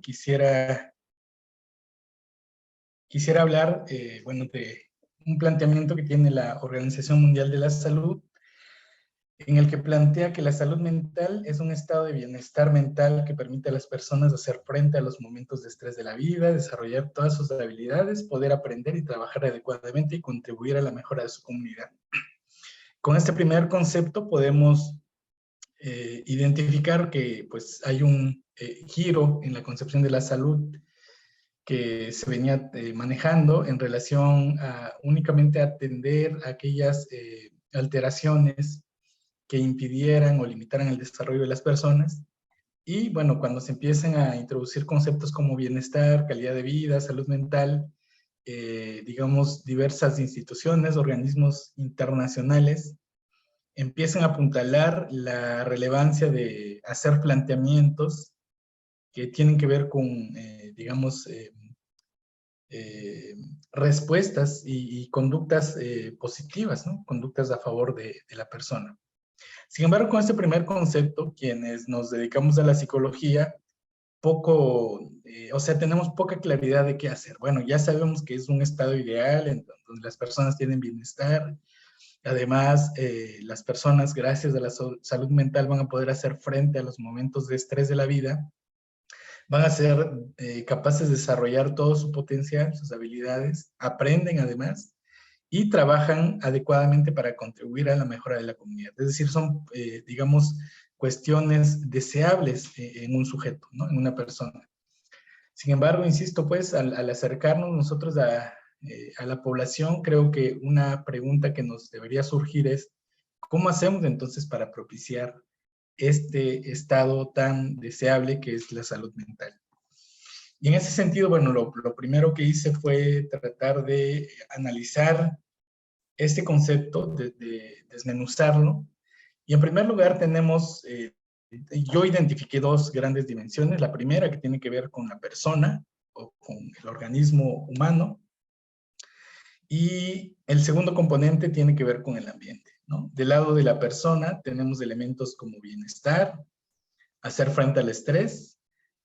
quisiera hablar, bueno, de un planteamiento que tiene la Organización Mundial de la Salud, en el que plantea que la salud mental es un estado de bienestar mental que permite a las personas hacer frente a los momentos de estrés de la vida, desarrollar todas sus habilidades, poder aprender y trabajar adecuadamente y contribuir a la mejora de su comunidad. Con este primer concepto podemos identificar que pues, hay un giro en la concepción de la salud que se venía manejando en relación a únicamente atender aquellas alteraciones que impidieran o limitaran el desarrollo de las personas. Y bueno, cuando se empiezan a introducir conceptos como bienestar, calidad de vida, salud mental, digamos, diversas instituciones, organismos internacionales, empiezan a apuntalar la relevancia de hacer planteamientos que tienen que ver con, digamos, respuestas y conductas positivas, ¿no? Conductas a favor de la persona. Sin embargo, con este primer concepto, quienes nos dedicamos a la psicología, o sea, tenemos poca claridad de qué hacer. Bueno, ya sabemos que es un estado ideal en donde las personas tienen bienestar. Además, las personas, gracias a la salud mental, van a poder hacer frente a los momentos de estrés de la vida, van a ser capaces de desarrollar todo su potencial, sus habilidades, aprenden además y trabajan adecuadamente para contribuir a la mejora de la comunidad. Es decir, son, digamos, cuestiones deseables en un sujeto, ¿no? En una persona. Sin embargo, insisto, pues, al acercarnos nosotros a la población, creo que una pregunta que nos debería surgir es, ¿cómo hacemos entonces para propiciar este estado tan deseable que es la salud mental? Y en ese sentido, bueno, lo primero que hice fue tratar de analizar este concepto, de desmenuzarlo. Y en primer lugar tenemos, yo identifiqué dos grandes dimensiones. La primera que tiene que ver con la persona o con el organismo humano. Y el segundo componente tiene que ver con el ambiente, ¿no? Del lado de la persona tenemos elementos como bienestar, hacer frente al estrés,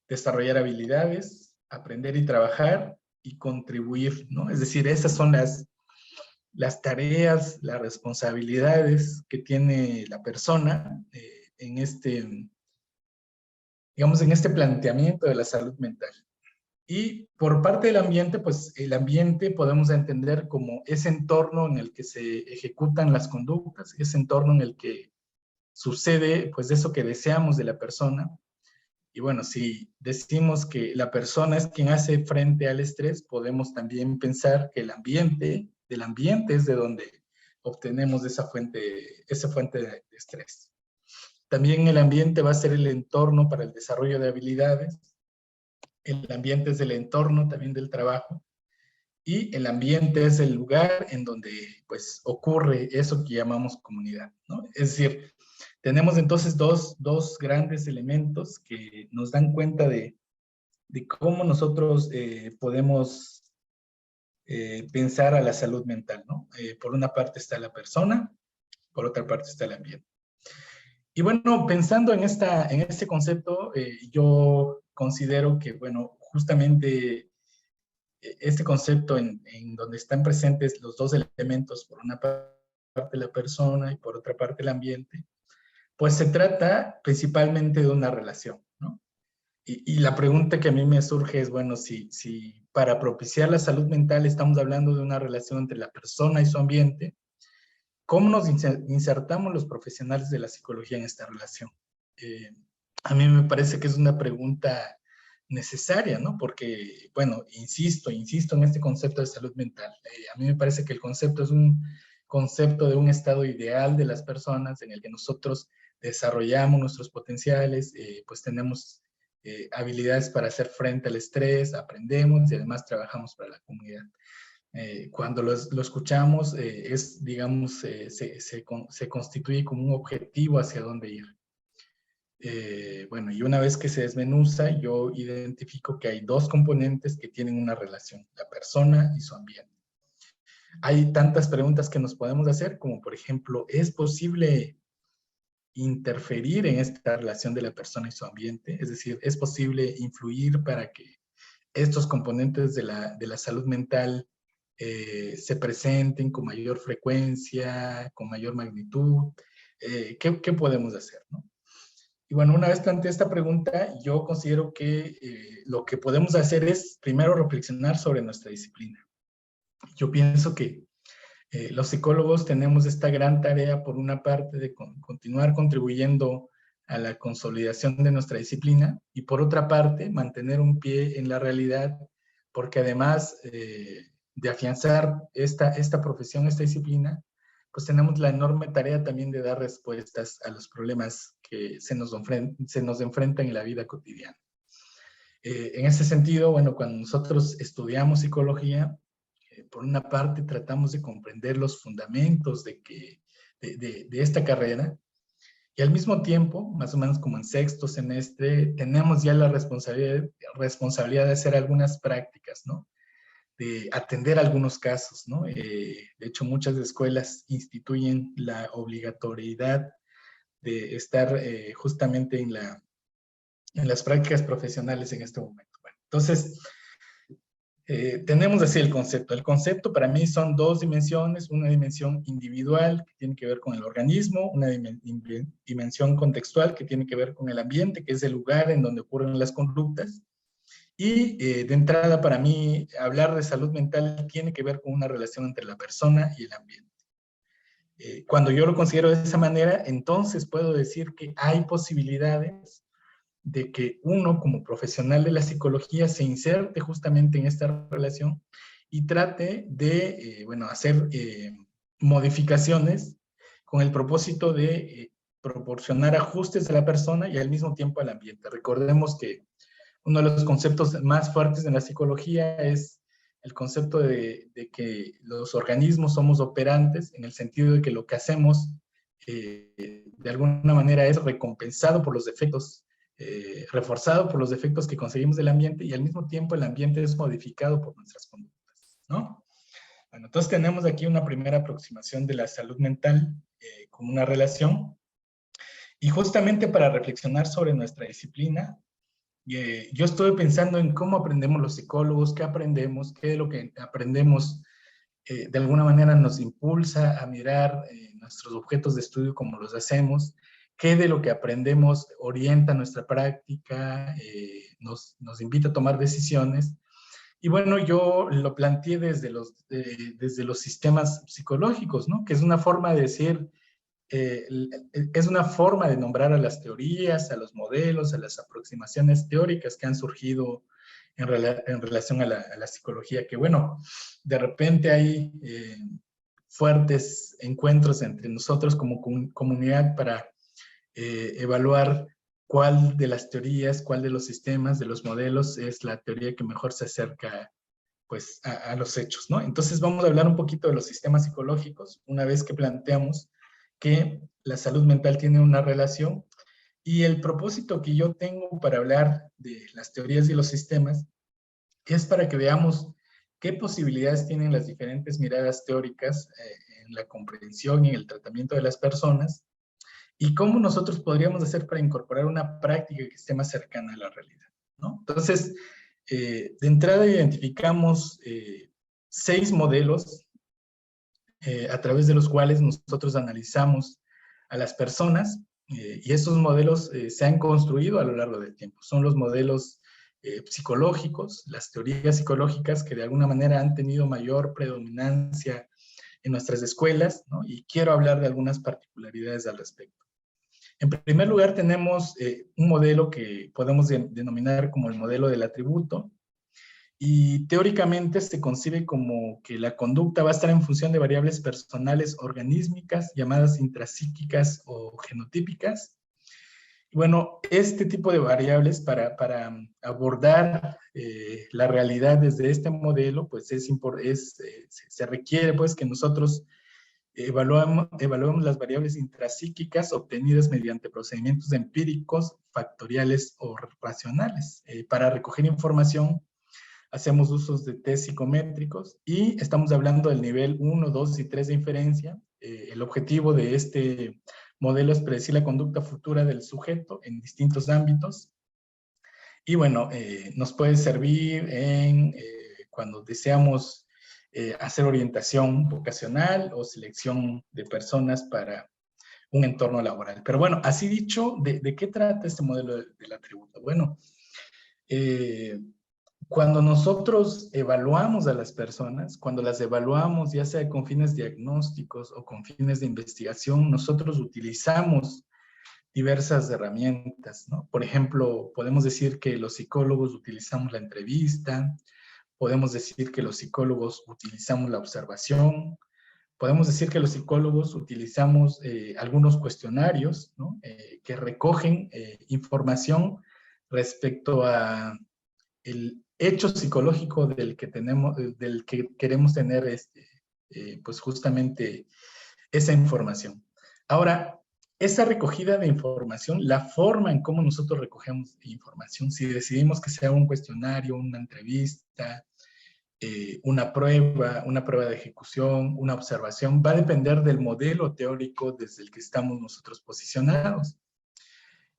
desarrollar habilidades, aprender y trabajar y contribuir, ¿no? Es decir, esas son las tareas, las responsabilidades que tiene la persona en este, digamos, en este planteamiento de la salud mental. Y por parte del ambiente, pues el ambiente podemos entender como ese entorno en el que se ejecutan las conductas, ese entorno en el que sucede pues eso que deseamos de la persona. Y bueno, si decimos que la persona es quien hace frente al estrés, podemos también pensar que el ambiente, del ambiente es de donde obtenemos esa fuente de estrés. También el ambiente va a ser el entorno para el desarrollo de habilidades. El ambiente es el entorno también del trabajo. Y el ambiente es el lugar en donde pues ocurre eso que llamamos comunidad, ¿no? Es decir, tenemos entonces dos grandes elementos que nos dan cuenta de cómo nosotros podemos pensar a la salud mental, ¿no? Por una parte está la persona, por otra parte está el ambiente. Y bueno, pensando en este concepto, yo considero que, bueno, justamente este concepto en donde están presentes los dos elementos, por una parte la persona y por otra parte el ambiente, pues se trata principalmente de una relación, ¿no? Y la pregunta que a mí me surge es, bueno, si para propiciar la salud mental estamos hablando de una relación entre la persona y su ambiente, ¿cómo nos insertamos los profesionales de la psicología en esta relación? Eh, a mí me parece que es una pregunta necesaria, ¿no? Porque, bueno, insisto en este concepto de salud mental. A mí me parece que el concepto es un concepto de un estado ideal de las personas en el que nosotros desarrollamos nuestros potenciales, pues tenemos habilidades para hacer frente al estrés, aprendemos y además trabajamos para la comunidad. Cuando lo escuchamos, es, digamos, se constituye como un objetivo hacia dónde ir. Bueno, y una vez que se desmenuza, yo identifico que hay dos componentes que tienen una relación, la persona y su ambiente. Hay tantas preguntas que nos podemos hacer, como por ejemplo, ¿es posible interferir en esta relación de la persona y su ambiente, es decir, es posible influir para que estos componentes de la salud mental se presenten con mayor frecuencia, con mayor magnitud. ¿Qué podemos hacer, ¿no? Y bueno, una vez planteé esta pregunta, yo considero que lo que podemos hacer es primero reflexionar sobre nuestra disciplina. Yo pienso que los psicólogos tenemos esta gran tarea, por una parte, de continuar contribuyendo a la consolidación de nuestra disciplina y por otra parte, mantener un pie en la realidad, porque además de afianzar esta profesión, esta disciplina, pues tenemos la enorme tarea también de dar respuestas a los problemas que se nos enfrentan en la vida cotidiana. En ese sentido, bueno, cuando nosotros estudiamos psicología, por una parte tratamos de comprender los fundamentos de esta carrera y al mismo tiempo, más o menos como en sexto semestre, tenemos ya la responsabilidad de hacer algunas prácticas, ¿no? De atender algunos casos, ¿no? De hecho, muchas escuelas instituyen la obligatoriedad de estar justamente en las prácticas profesionales en este momento. Bueno, entonces, tenemos así el concepto. El concepto para mí son dos dimensiones, una dimensión individual que tiene que ver con el organismo, una dimensión contextual que tiene que ver con el ambiente, que es el lugar en donde ocurren las conductas. Y de entrada para mí hablar de salud mental tiene que ver con una relación entre la persona y el ambiente. Cuando yo lo considero de esa manera, entonces puedo decir que hay posibilidades de que uno como profesional de la psicología se inserte justamente en esta relación y trate de, bueno, hacer modificaciones con el propósito de proporcionar ajustes a la persona y al mismo tiempo al ambiente. Recordemos que uno de los conceptos más fuertes en la psicología es el concepto de que los organismos somos operantes, en el sentido de que lo que hacemos de alguna manera es recompensado por los efectos, reforzado por los efectos que conseguimos del ambiente y al mismo tiempo el ambiente es modificado por nuestras conductas, ¿no? Bueno, entonces tenemos aquí una primera aproximación de la salud mental como una relación y justamente para reflexionar sobre nuestra disciplina, yo estuve pensando en cómo aprendemos los psicólogos, qué aprendemos, qué de lo que aprendemos de alguna manera nos impulsa a mirar nuestros objetos de estudio como los hacemos, qué de lo que aprendemos orienta nuestra práctica, nos invita a tomar decisiones. Y bueno, yo lo planteé desde los sistemas psicológicos, ¿no? Que es una forma de decir, es una forma de nombrar a las teorías, a los modelos, a las aproximaciones teóricas que han surgido en relación a la psicología, que bueno, de repente hay fuertes encuentros entre nosotros como comunidad para evaluar cuál de las teorías, cuál de los sistemas, de los modelos es la teoría que mejor se acerca pues a los hechos, ¿no? Entonces vamos a hablar un poquito de los sistemas psicológicos, una vez que planteamos que la salud mental tiene una relación y el propósito que yo tengo para hablar de las teorías y los sistemas es para que veamos qué posibilidades tienen las diferentes miradas teóricas en la comprensión y en el tratamiento de las personas y cómo nosotros podríamos hacer para incorporar una práctica que esté más cercana a la realidad, ¿no? Entonces, de entrada identificamos 6 modelos a través de los cuales nosotros analizamos a las personas y esos modelos se han construido a lo largo del tiempo. Son los modelos psicológicos, las teorías psicológicas que de alguna manera han tenido mayor predominancia en nuestras escuelas, ¿no? Y quiero hablar de algunas particularidades al respecto. En primer lugar tenemos un modelo que podemos denominar como el modelo del atributo, y teóricamente se concibe como que la conducta va a estar en función de variables personales organísmicas llamadas intrapsíquicas o genotípicas. Y bueno, este tipo de variables para abordar la realidad desde este modelo, pues se requiere pues que nosotros evaluemos las variables intrapsíquicas obtenidas mediante procedimientos empíricos, factoriales o racionales para recoger información. Hacemos usos de test psicométricos y estamos hablando del nivel 1, 2 y 3 de inferencia. El objetivo de este modelo es predecir la conducta futura del sujeto en distintos ámbitos. Y bueno, nos puede servir cuando deseamos hacer orientación vocacional o selección de personas para un entorno laboral. Pero bueno, así dicho, ¿de qué trata este modelo del atributo? Bueno, cuando nosotros evaluamos a las personas, cuando las evaluamos ya sea con fines diagnósticos o con fines de investigación, nosotros utilizamos diversas herramientas, ¿no? Por ejemplo, podemos decir que los psicólogos utilizamos la entrevista, podemos decir que los psicólogos utilizamos la observación, podemos decir que los psicólogos utilizamos algunos cuestionarios, ¿no? Que recogen información respecto a el hecho psicológico del que queremos tener pues justamente esa información. Ahora, esa recogida de información, la forma en cómo nosotros recogemos información, si decidimos que sea un cuestionario, una entrevista, una prueba de ejecución, una observación, va a depender del modelo teórico desde el que estamos nosotros posicionados.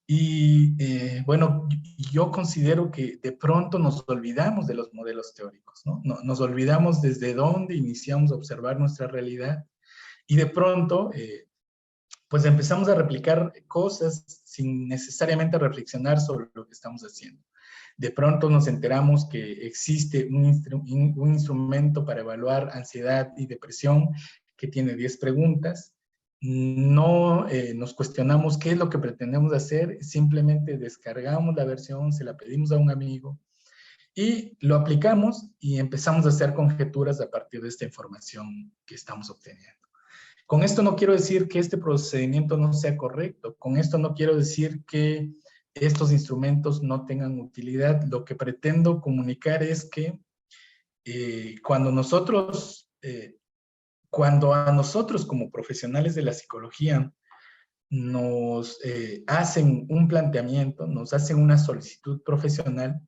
Y bueno, yo considero que de pronto nos olvidamos de los modelos teóricos, ¿no? Nos olvidamos desde dónde iniciamos a observar nuestra realidad y de pronto pues empezamos a replicar cosas sin necesariamente reflexionar sobre lo que estamos haciendo. De pronto nos enteramos que existe un instrumento para evaluar ansiedad y depresión que tiene 10 preguntas. No nos cuestionamos qué es lo que pretendemos hacer, simplemente descargamos la versión, se la pedimos a un amigo y lo aplicamos y empezamos a hacer conjeturas a partir de esta información que estamos obteniendo. Con esto no quiero decir que este procedimiento no sea correcto, con esto no quiero decir que estos instrumentos no tengan utilidad. Lo que pretendo comunicar es que cuando a nosotros como profesionales de la psicología nos hacen un planteamiento, nos hacen una solicitud profesional,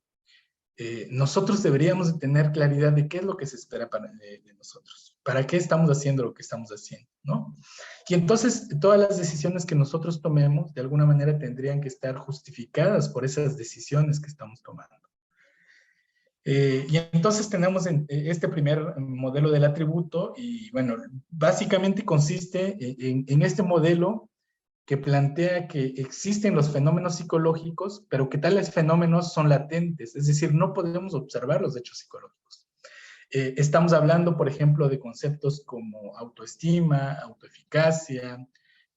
nosotros deberíamos de tener claridad de qué es lo que se espera de nosotros, para qué estamos haciendo lo que estamos haciendo, ¿no? Y entonces todas las decisiones que nosotros tomemos, de alguna manera tendrían que estar justificadas por esas decisiones que estamos tomando. Y entonces tenemos este primer modelo del atributo y bueno, básicamente consiste en este modelo que plantea que existen los fenómenos psicológicos, pero que tales fenómenos son latentes, es decir, no podemos observar los hechos psicológicos. Estamos hablando, por ejemplo, de conceptos como autoestima, autoeficacia,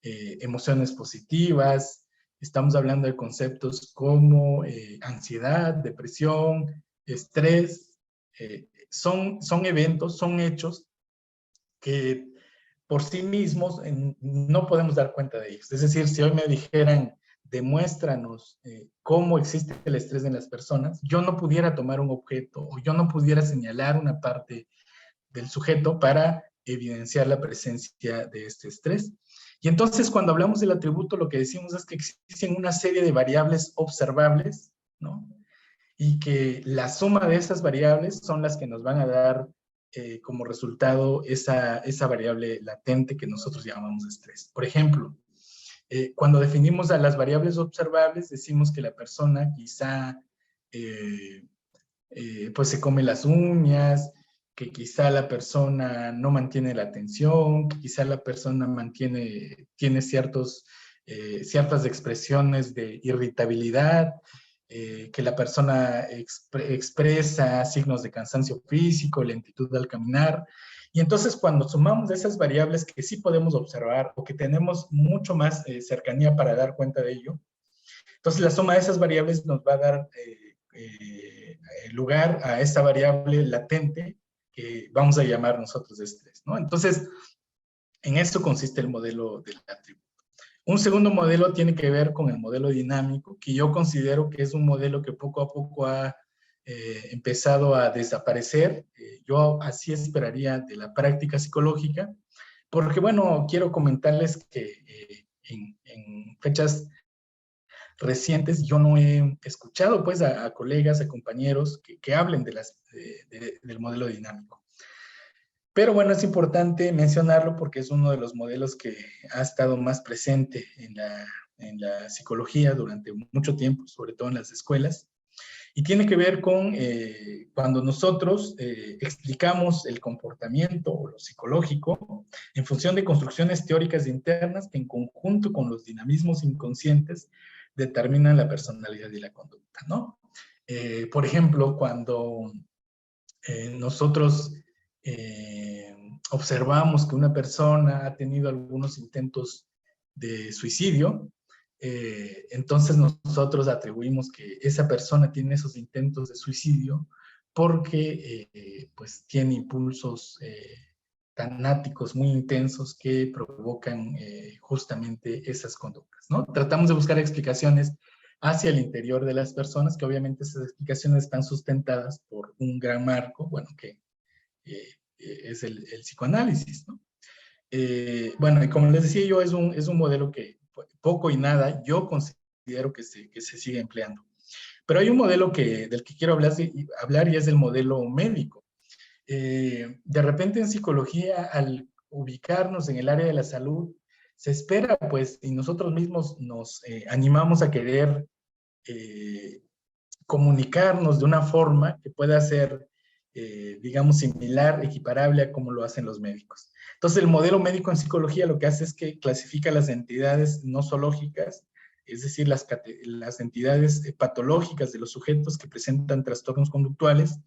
emociones positivas, estamos hablando de conceptos como ansiedad, depresión, estrés, son eventos, son hechos que por sí mismos no podemos dar cuenta de ellos. Es decir, si hoy me dijeran, demuéstranos cómo existe el estrés en las personas, yo no pudiera tomar un objeto o yo no pudiera señalar una parte del sujeto para evidenciar la presencia de este estrés. Y entonces cuando hablamos del atributo, lo que decimos es que existen una serie de variables observables, ¿no? Y que la suma de esas variables son las que nos van a dar como resultado esa variable latente que nosotros llamamos estrés. Por ejemplo, cuando definimos a las variables observables, decimos que la persona quizá pues se come las uñas, que quizá la persona no mantiene la atención, que quizá la persona tiene ciertas expresiones de irritabilidad, que la persona expresa signos de cansancio físico, lentitud al caminar. Y entonces cuando sumamos esas variables que sí podemos observar o que tenemos mucho más cercanía para dar cuenta de ello, entonces la suma de esas variables nos va a dar lugar a esta variable latente que vamos a llamar nosotros estrés, ¿no? Entonces, en esto consiste el modelo del atributo. Un segundo modelo tiene que ver con el modelo dinámico, que yo considero que es un modelo que poco a poco ha empezado a desaparecer. Yo así esperaría de la práctica psicológica, porque bueno, quiero comentarles que en fechas recientes yo no he escuchado pues a colegas, a compañeros que hablen del modelo dinámico. Pero bueno, es importante mencionarlo porque es uno de los modelos que ha estado más presente en la psicología durante mucho tiempo, sobre todo en las escuelas. Y tiene que ver con cuando nosotros explicamos el comportamiento o lo psicológico en función de construcciones teóricas internas que en conjunto con los dinamismos inconscientes determinan la personalidad y la conducta, ¿no? Por ejemplo, cuando nosotros observamos que una persona ha tenido algunos intentos de suicidio, entonces nosotros atribuimos que esa persona tiene esos intentos de suicidio porque pues tiene impulsos tanáticos muy intensos que provocan justamente esas conductas, ¿no? Tratamos de buscar explicaciones hacia el interior de las personas, que obviamente esas explicaciones están sustentadas por un gran marco, bueno, que es el psicoanálisis, ¿no? Bueno, y como les decía yo, es un modelo que poco y nada yo considero que se sigue empleando. Pero hay un modelo del que quiero hablar y es el modelo médico. De repente en psicología, al ubicarnos en el área de la salud, se espera, pues, y nosotros mismos nos animamos a querer comunicarnos de una forma que pueda ser, digamos, similar, equiparable a como lo hacen los médicos. Entonces, el modelo médico en psicología lo que hace es que clasifica las entidades no zoológicas, es decir, las entidades patológicas de los sujetos que presentan trastornos conductuales,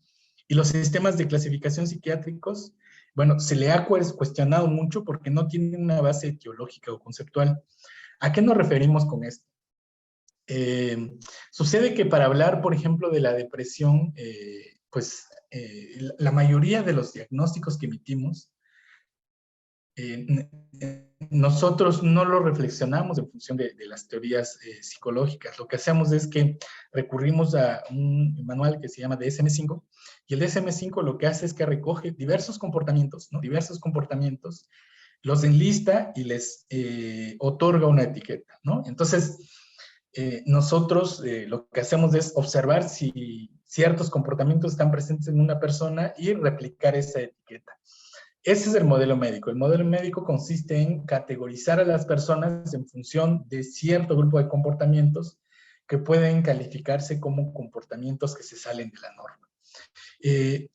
y los sistemas de clasificación psiquiátricos, bueno, se le ha cuestionado mucho porque no tienen una base etiológica o conceptual. ¿A qué nos referimos con esto? Sucede que para hablar, por ejemplo, de la depresión, pues la mayoría de los diagnósticos que emitimos, nosotros no lo reflexionamos en función de las teorías psicológicas. Lo que hacemos es que recurrimos a un manual que se llama DSM-5, y el DSM-5 lo que hace es que recoge diversos comportamientos, ¿no? Diversos comportamientos, los enlista y les otorga una etiqueta, ¿no? Entonces, nosotros lo que hacemos es observar si ciertos comportamientos están presentes en una persona y replicar esa etiqueta. Ese es el modelo médico. El modelo médico consiste en categorizar a las personas en función de cierto grupo de comportamientos que pueden calificarse como comportamientos que se salen de la norma.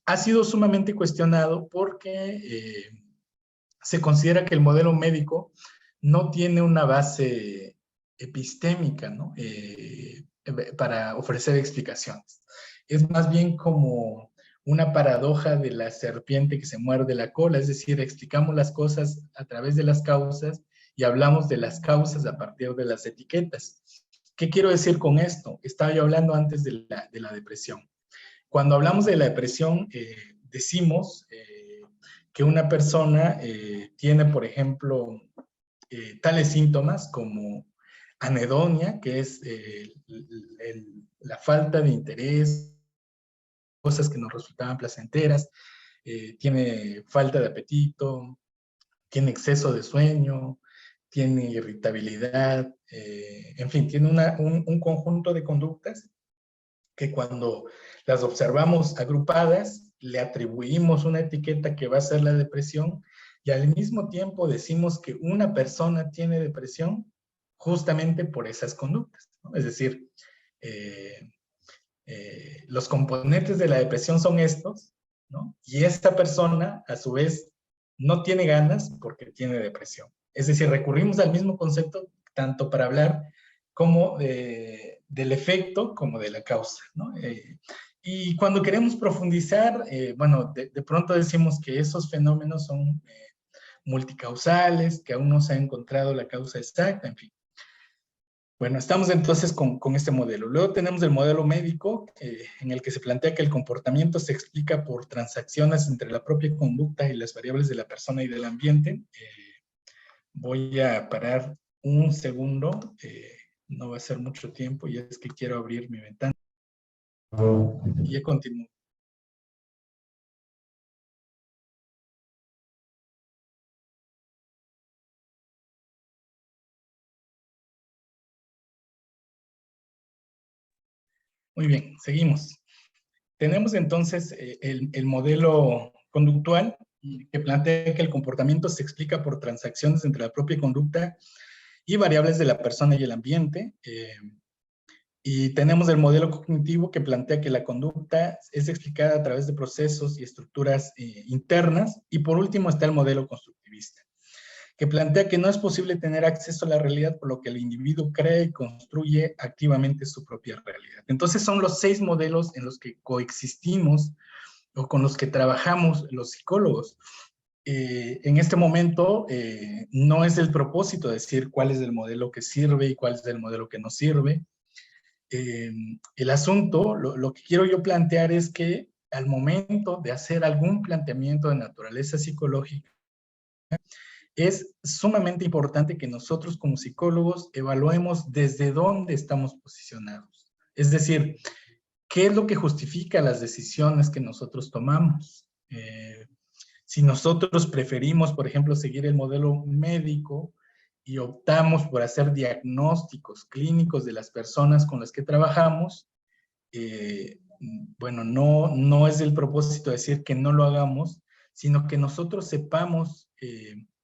Ha sido sumamente cuestionado porque se considera que el modelo médico no tiene una base epistémica, ¿no? Para ofrecer explicaciones. Es más bien como una paradoja de la serpiente que se muerde la cola, es decir, explicamos las cosas a través de las causas y hablamos de las causas a partir de las etiquetas. ¿Qué quiero decir con esto? Estaba yo hablando antes de la depresión. Cuando hablamos de la depresión, decimos que una persona tiene, por ejemplo, tales síntomas como anedonia, que es la falta de interés, cosas que nos resultaban placenteras, tiene falta de apetito, tiene exceso de sueño, tiene irritabilidad, en fin, tiene un conjunto de conductas que cuando las observamos agrupadas, le atribuimos una etiqueta que va a ser la depresión, y al mismo tiempo decimos que una persona tiene depresión justamente por esas conductas, ¿no? Es decir, eh, los componentes de la depresión son estos, ¿no? Y esta persona, a su vez, no tiene ganas porque tiene depresión. Es decir, recurrimos al mismo concepto tanto para hablar como del efecto como de la causa, ¿no? Y cuando queremos profundizar, bueno, de pronto decimos que esos fenómenos son multicausales, que aún no se ha encontrado la causa exacta, en fin. Bueno, estamos entonces con este modelo. Luego tenemos el modelo médico, en el que se plantea que el comportamiento se explica por transacciones entre la propia conducta y las variables de la persona y del ambiente. Voy a parar un segundo, no va a ser mucho tiempo, y es que quiero abrir mi ventana. Y ya continúo. Muy bien, seguimos. Tenemos entonces el modelo conductual, que plantea que el comportamiento se explica por transacciones entre la propia conducta y variables de la persona y el ambiente. Y tenemos el modelo cognitivo que plantea que la conducta es explicada a través de procesos y estructuras internas. Y por último está el modelo constructivista, que plantea que no es posible tener acceso a la realidad, por lo que el individuo crea y construye activamente su propia realidad. Entonces son los 6 modelos en los que coexistimos o con los que trabajamos los psicólogos. En este momento no es el propósito decir cuál es el modelo que sirve y cuál es el modelo que no sirve. El asunto, lo que quiero yo plantear es que al momento de hacer algún planteamiento de naturaleza psicológica, es sumamente importante que nosotros como psicólogos evaluemos desde dónde estamos posicionados. Es decir, ¿qué es lo que justifica las decisiones que nosotros tomamos? Si nosotros preferimos, por ejemplo, seguir el modelo médico y optamos por hacer diagnósticos clínicos de las personas con las que trabajamos, bueno, no es el propósito decir que no lo hagamos, sino que nosotros sepamos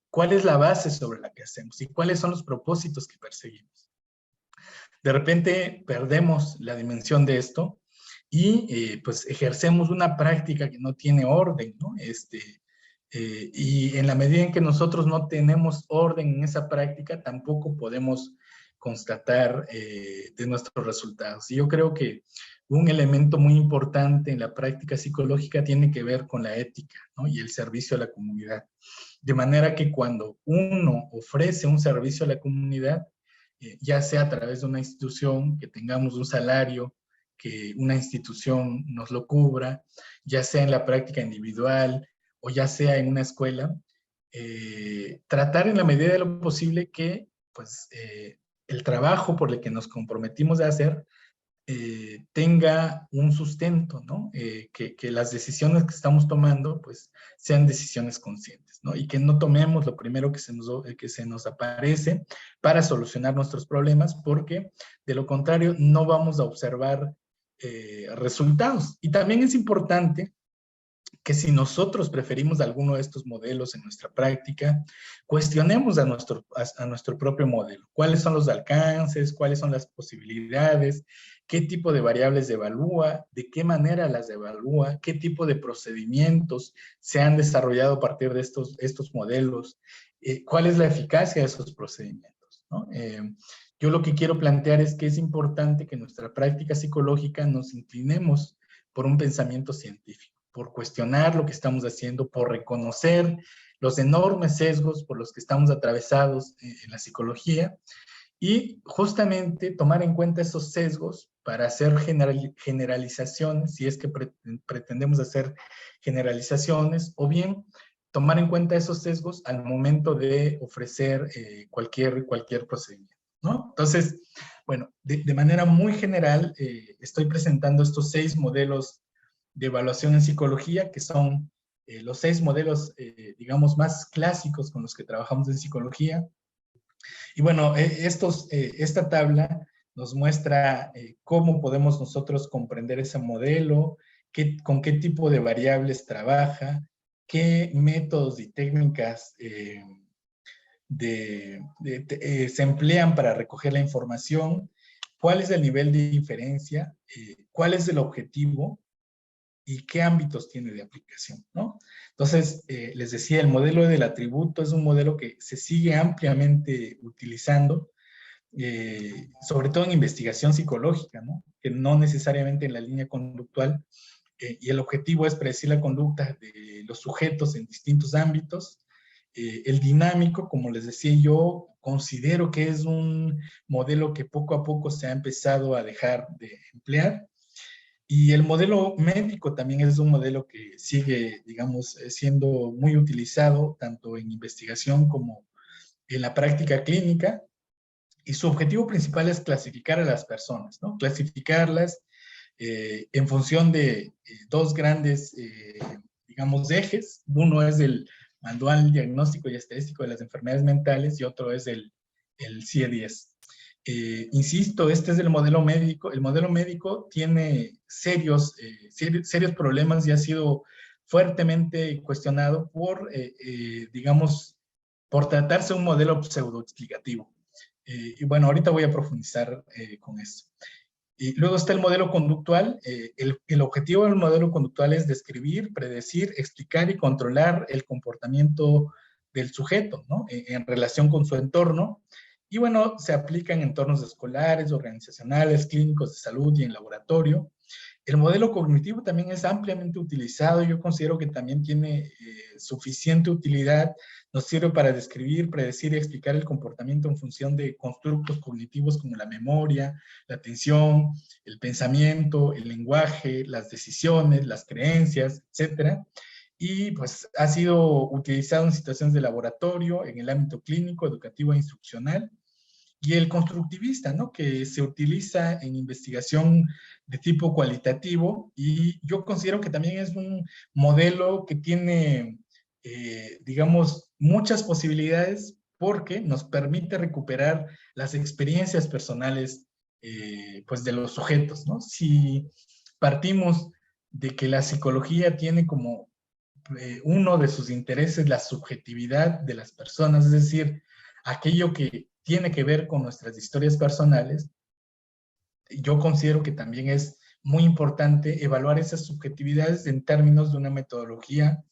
cuál es la base sobre la que hacemos y cuáles son los propósitos que perseguimos. De repente perdemos la dimensión de esto y pues ejercemos una práctica que no tiene orden, ¿no? Y en la medida en que nosotros no tenemos orden en esa práctica, tampoco podemos constatar de nuestros resultados. Y yo creo que un elemento muy importante en la práctica psicológica tiene que ver con la ética, ¿no? Y el servicio a la comunidad. De manera que cuando uno ofrece un servicio a la comunidad, ya sea a través de una institución, que tengamos un salario, que una institución nos lo cubra, ya sea en la práctica individual o ya sea en una escuela, tratar en la medida de lo posible que pues, el trabajo por el que nos comprometimos a hacer tenga un sustento, ¿no? Que las decisiones que estamos tomando, pues, sean decisiones conscientes, ¿no? Y que no tomemos lo primero que se nos aparece para solucionar nuestros problemas, porque de lo contrario no vamos a observar resultados. Y también es importante que si nosotros preferimos alguno de estos modelos en nuestra práctica, cuestionemos a nuestro propio modelo. ¿Cuáles son los alcances? ¿Cuáles son las posibilidades? ¿Qué tipo de variables evalúa? ¿De qué manera las evalúa? ¿Qué tipo de procedimientos se han desarrollado a partir de estos modelos? ¿Cuál es la eficacia de esos procedimientos? ¿No? Yo lo que quiero plantear es que es importante que en nuestra práctica psicológica nos inclinemos por un pensamiento científico, por cuestionar lo que estamos haciendo, por reconocer los enormes sesgos por los que estamos atravesados en la psicología y justamente tomar en cuenta esos sesgos para hacer generalizaciones, si es que pretendemos hacer generalizaciones, o bien tomar en cuenta esos sesgos al momento de ofrecer cualquier procedimiento, ¿no? Entonces, bueno, de manera muy general, estoy presentando estos 6 modelos de evaluación en psicología, que son los 6 modelos, digamos, más clásicos con los que trabajamos en psicología. Y bueno, esta tabla nos muestra cómo podemos nosotros comprender ese modelo, con qué tipo de variables trabaja, qué métodos y técnicas se emplean para recoger la información, cuál es el nivel de inferencia, cuál es el objetivo, y qué ámbitos tiene de aplicación, ¿no? Entonces, les decía, el modelo del atributo es un modelo que se sigue ampliamente utilizando, sobre todo en investigación psicológica, ¿no? Que no necesariamente en la línea conductual, y el objetivo es predecir la conducta de los sujetos en distintos ámbitos. El dinámico, como les decía yo, considero que es un modelo que poco a poco se ha empezado a dejar de emplear. Y el modelo médico también es un modelo que sigue, digamos, siendo muy utilizado tanto en investigación como en la práctica clínica. Y su objetivo principal es clasificar a las personas, ¿no? Clasificarlas en función de 2 grandes, digamos, ejes. Uno es el Manual Diagnóstico y Estadístico de las Enfermedades Mentales y otro es el CIE-10. Insisto, este es el modelo médico. El modelo médico tiene serios problemas y ha sido fuertemente cuestionado por, digamos, por tratarse de un modelo pseudoexplicativo. Y bueno, ahorita voy a profundizar con esto. Y luego está el modelo conductual. El objetivo del modelo conductual es describir, predecir, explicar y controlar el comportamiento del sujeto, ¿no? En relación con su entorno. Y bueno, se aplica en entornos escolares, organizacionales, clínicos de salud y en laboratorio. El modelo cognitivo también es ampliamente utilizado. Yo considero que también tiene suficiente utilidad. Nos sirve para describir, predecir y explicar el comportamiento en función de constructos cognitivos como la memoria, la atención, el pensamiento, el lenguaje, las decisiones, las creencias, etcétera. Y pues ha sido utilizado en situaciones de laboratorio, en el ámbito clínico, educativo e instruccional. Y el constructivista, ¿no? Que se utiliza en investigación de tipo cualitativo, y yo considero que también es un modelo que tiene, digamos, muchas posibilidades porque nos permite recuperar las experiencias personales, pues, de los sujetos, ¿no? Si partimos de que la psicología tiene como uno de sus intereses la subjetividad de las personas, es decir, aquello que tiene que ver con nuestras historias personales, yo considero que también es muy importante evaluar esas subjetividades en términos de una metodología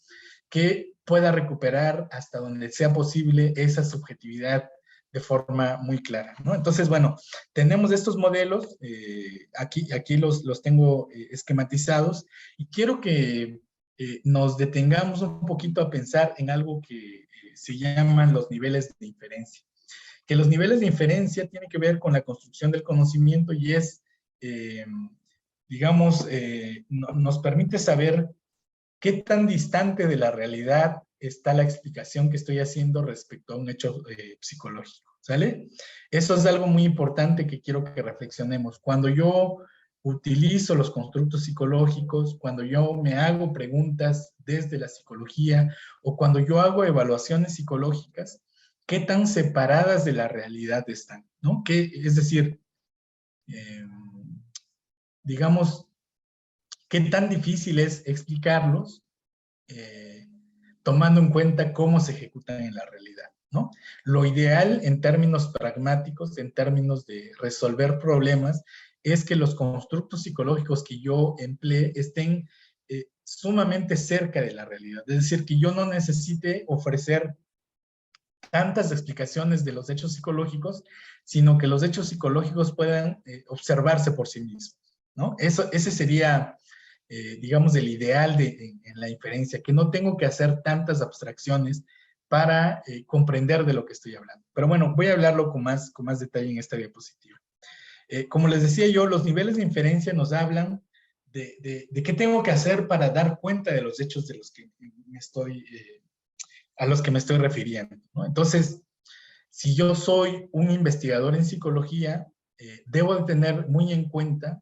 que pueda recuperar hasta donde sea posible esa subjetividad de forma muy clara, ¿no? Entonces, bueno, tenemos estos modelos, aquí los tengo esquematizados, y quiero que nos detengamos un poquito a pensar en algo que se llaman los niveles de inferencia. Que los niveles de inferencia tienen que ver con la construcción del conocimiento y es, digamos, nos permite saber qué tan distante de la realidad está la explicación que estoy haciendo respecto a un hecho psicológico, ¿sale? Eso es algo muy importante que quiero que reflexionemos. Cuando yo utilizo los constructos psicológicos, cuando yo me hago preguntas desde la psicología o cuando yo hago evaluaciones psicológicas, ¿qué tan separadas de la realidad están? ¿No? Es decir, digamos, ¿qué tan difícil es explicarlos tomando en cuenta cómo se ejecutan en la realidad, ¿no? Lo ideal en términos pragmáticos, en términos de resolver problemas, es que los constructos psicológicos que yo emplee estén sumamente cerca de la realidad. Es decir, que yo no necesite ofrecer tantas explicaciones de los hechos psicológicos, sino que los hechos psicológicos puedan observarse por sí mismos, ¿no? Ese sería, digamos, el ideal en la inferencia, que no tengo que hacer tantas abstracciones para comprender de lo que estoy hablando. Pero bueno, voy a hablarlo con más detalle en esta diapositiva. Como les decía yo, los niveles de inferencia nos hablan de qué tengo que hacer para dar cuenta de los hechos de los que a los que me estoy refiriendo, ¿no? Entonces, si yo soy un investigador en psicología, debo de tener muy en cuenta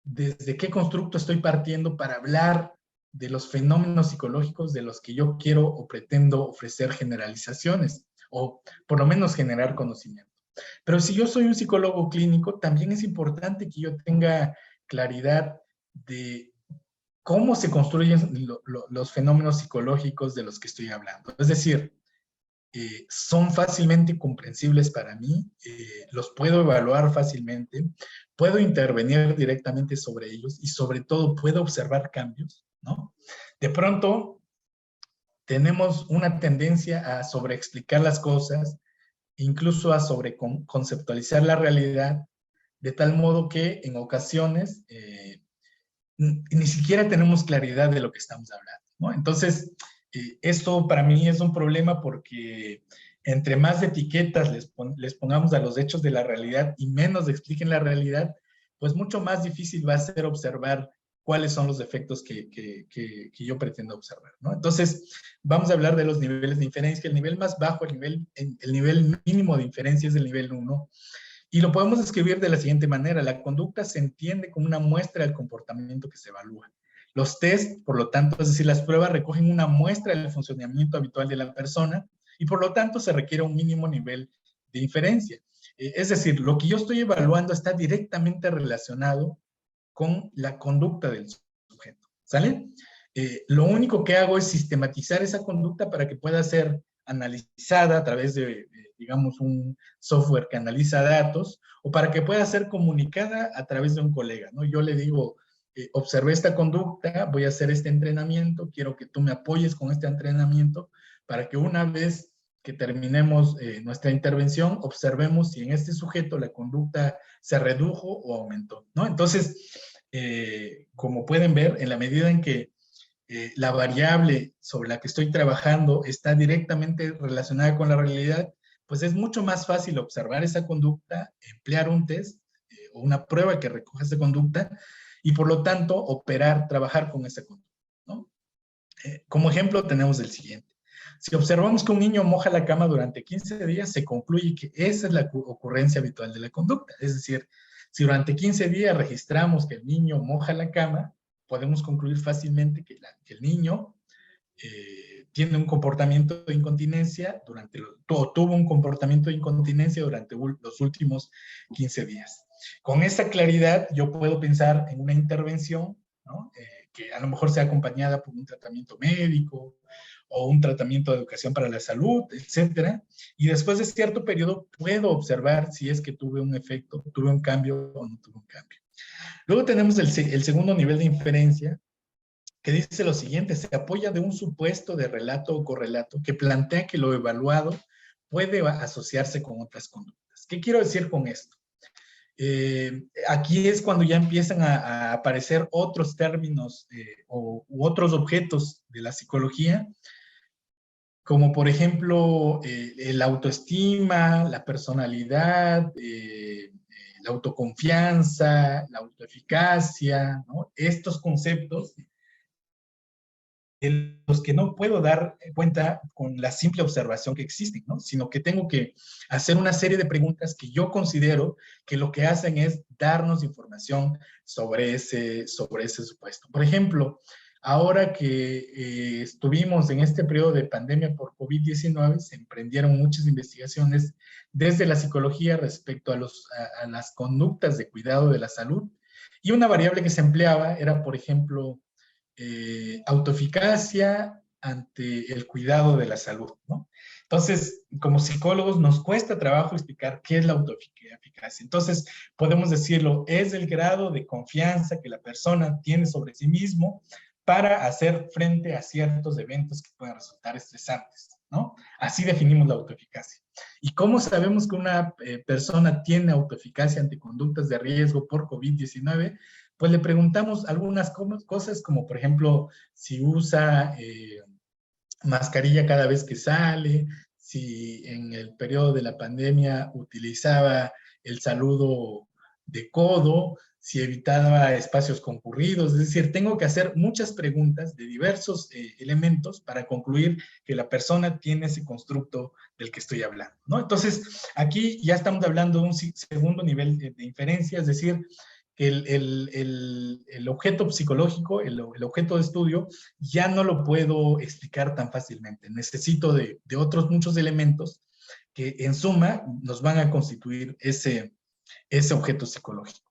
desde qué constructo estoy partiendo para hablar de los fenómenos psicológicos de los que yo quiero o pretendo ofrecer generalizaciones, o por lo menos generar conocimiento. Pero si yo soy un psicólogo clínico, también es importante que yo tenga claridad de cómo se construyen los fenómenos psicológicos de los que estoy hablando. Es decir, son fácilmente comprensibles para mí, los puedo evaluar fácilmente, puedo intervenir directamente sobre ellos y sobre todo puedo observar cambios, ¿no? De pronto tenemos una tendencia a sobreexplicar las cosas, incluso a sobreconceptualizar la realidad, de tal modo que en ocasiones ni siquiera tenemos claridad de lo que estamos hablando, ¿no? Entonces, esto para mí es un problema porque entre más etiquetas les pongamos a los hechos de la realidad y menos expliquen la realidad, pues mucho más difícil va a ser observar cuáles son los efectos que yo pretendo observar, ¿no? Entonces, vamos a hablar de los niveles de inferencia. El nivel más bajo, el nivel mínimo de inferencia es el nivel 1. Y lo podemos describir de la siguiente manera. La conducta se entiende como una muestra del comportamiento que se evalúa. Los test, por lo tanto, es decir, las pruebas recogen una muestra del funcionamiento habitual de la persona y por lo tanto se requiere un mínimo nivel de inferencia. Es decir, lo que yo estoy evaluando está directamente relacionado con la conducta del sujeto, ¿sale? Lo único que hago es sistematizar esa conducta para que pueda ser analizada a través de, digamos, un software que analiza datos, o para que pueda ser comunicada a través de un colega, ¿no? Yo le digo, observé esta conducta, voy a hacer este entrenamiento, quiero que tú me apoyes con este entrenamiento para que una vez que terminemos nuestra intervención, observemos si en este sujeto la conducta se redujo o aumentó, ¿no? Entonces, como pueden ver, en la medida en que la variable sobre la que estoy trabajando está directamente relacionada con la realidad, pues es mucho más fácil observar esa conducta, emplear un test o una prueba que recoja esa conducta y por lo tanto operar, trabajar con esa conducta, ¿no? Como ejemplo tenemos el siguiente. Si observamos que un niño moja la cama durante 15 días, se concluye que esa es la ocurrencia habitual de la conducta. Es decir, si durante 15 días registramos que el niño moja la cama, podemos concluir fácilmente que el niño tiene un comportamiento de incontinencia tuvo un comportamiento de incontinencia durante los últimos 15 días. Con esta claridad yo puedo pensar en una intervención, ¿no? Que a lo mejor sea acompañada por un tratamiento médico o un tratamiento de educación para la salud, etcétera, y después de cierto periodo puedo observar si es que tuve un efecto, tuve un cambio o no tuve un cambio. Luego tenemos el segundo nivel de inferencia, que dice lo siguiente: se apoya de un supuesto de relato o correlato que plantea que lo evaluado puede asociarse con otras conductas. ¿Qué quiero decir con esto? Aquí es cuando ya empiezan a aparecer otros términos u otros objetos de la psicología, como por ejemplo la autoestima, la personalidad, la autoconfianza, la autoeficacia, ¿no? Estos conceptos de los que no puedo dar cuenta con la simple observación que existen, ¿no? Sino que tengo que hacer una serie de preguntas que yo considero que lo que hacen es darnos información sobre ese supuesto. Por ejemplo, ahora que estuvimos en este periodo de pandemia por COVID-19, se emprendieron muchas investigaciones desde la psicología respecto a las conductas de cuidado de la salud, y una variable que se empleaba era, por ejemplo, autoeficacia ante el cuidado de la salud, ¿no? Entonces, como psicólogos nos cuesta trabajo explicar qué es la autoeficacia. Entonces, podemos decirlo, es el grado de confianza que la persona tiene sobre sí mismo para hacer frente a ciertos eventos que pueden resultar estresantes, ¿no? Así definimos la autoeficacia. ¿Y cómo sabemos que una persona tiene autoeficacia ante conductas de riesgo por COVID-19? Pues le preguntamos algunas cosas, como por ejemplo, si usa mascarilla cada vez que sale, si en el periodo de la pandemia utilizaba el saludo de codo, si evitaba espacios concurridos. Es decir, tengo que hacer muchas preguntas de diversos elementos para concluir que la persona tiene ese constructo del que estoy hablando, ¿no? Entonces, aquí ya estamos hablando de un segundo nivel de inferencia, es decir, el objeto psicológico, el objeto de estudio, ya no lo puedo explicar tan fácilmente. Necesito de otros muchos elementos que en suma nos van a constituir ese objeto psicológico.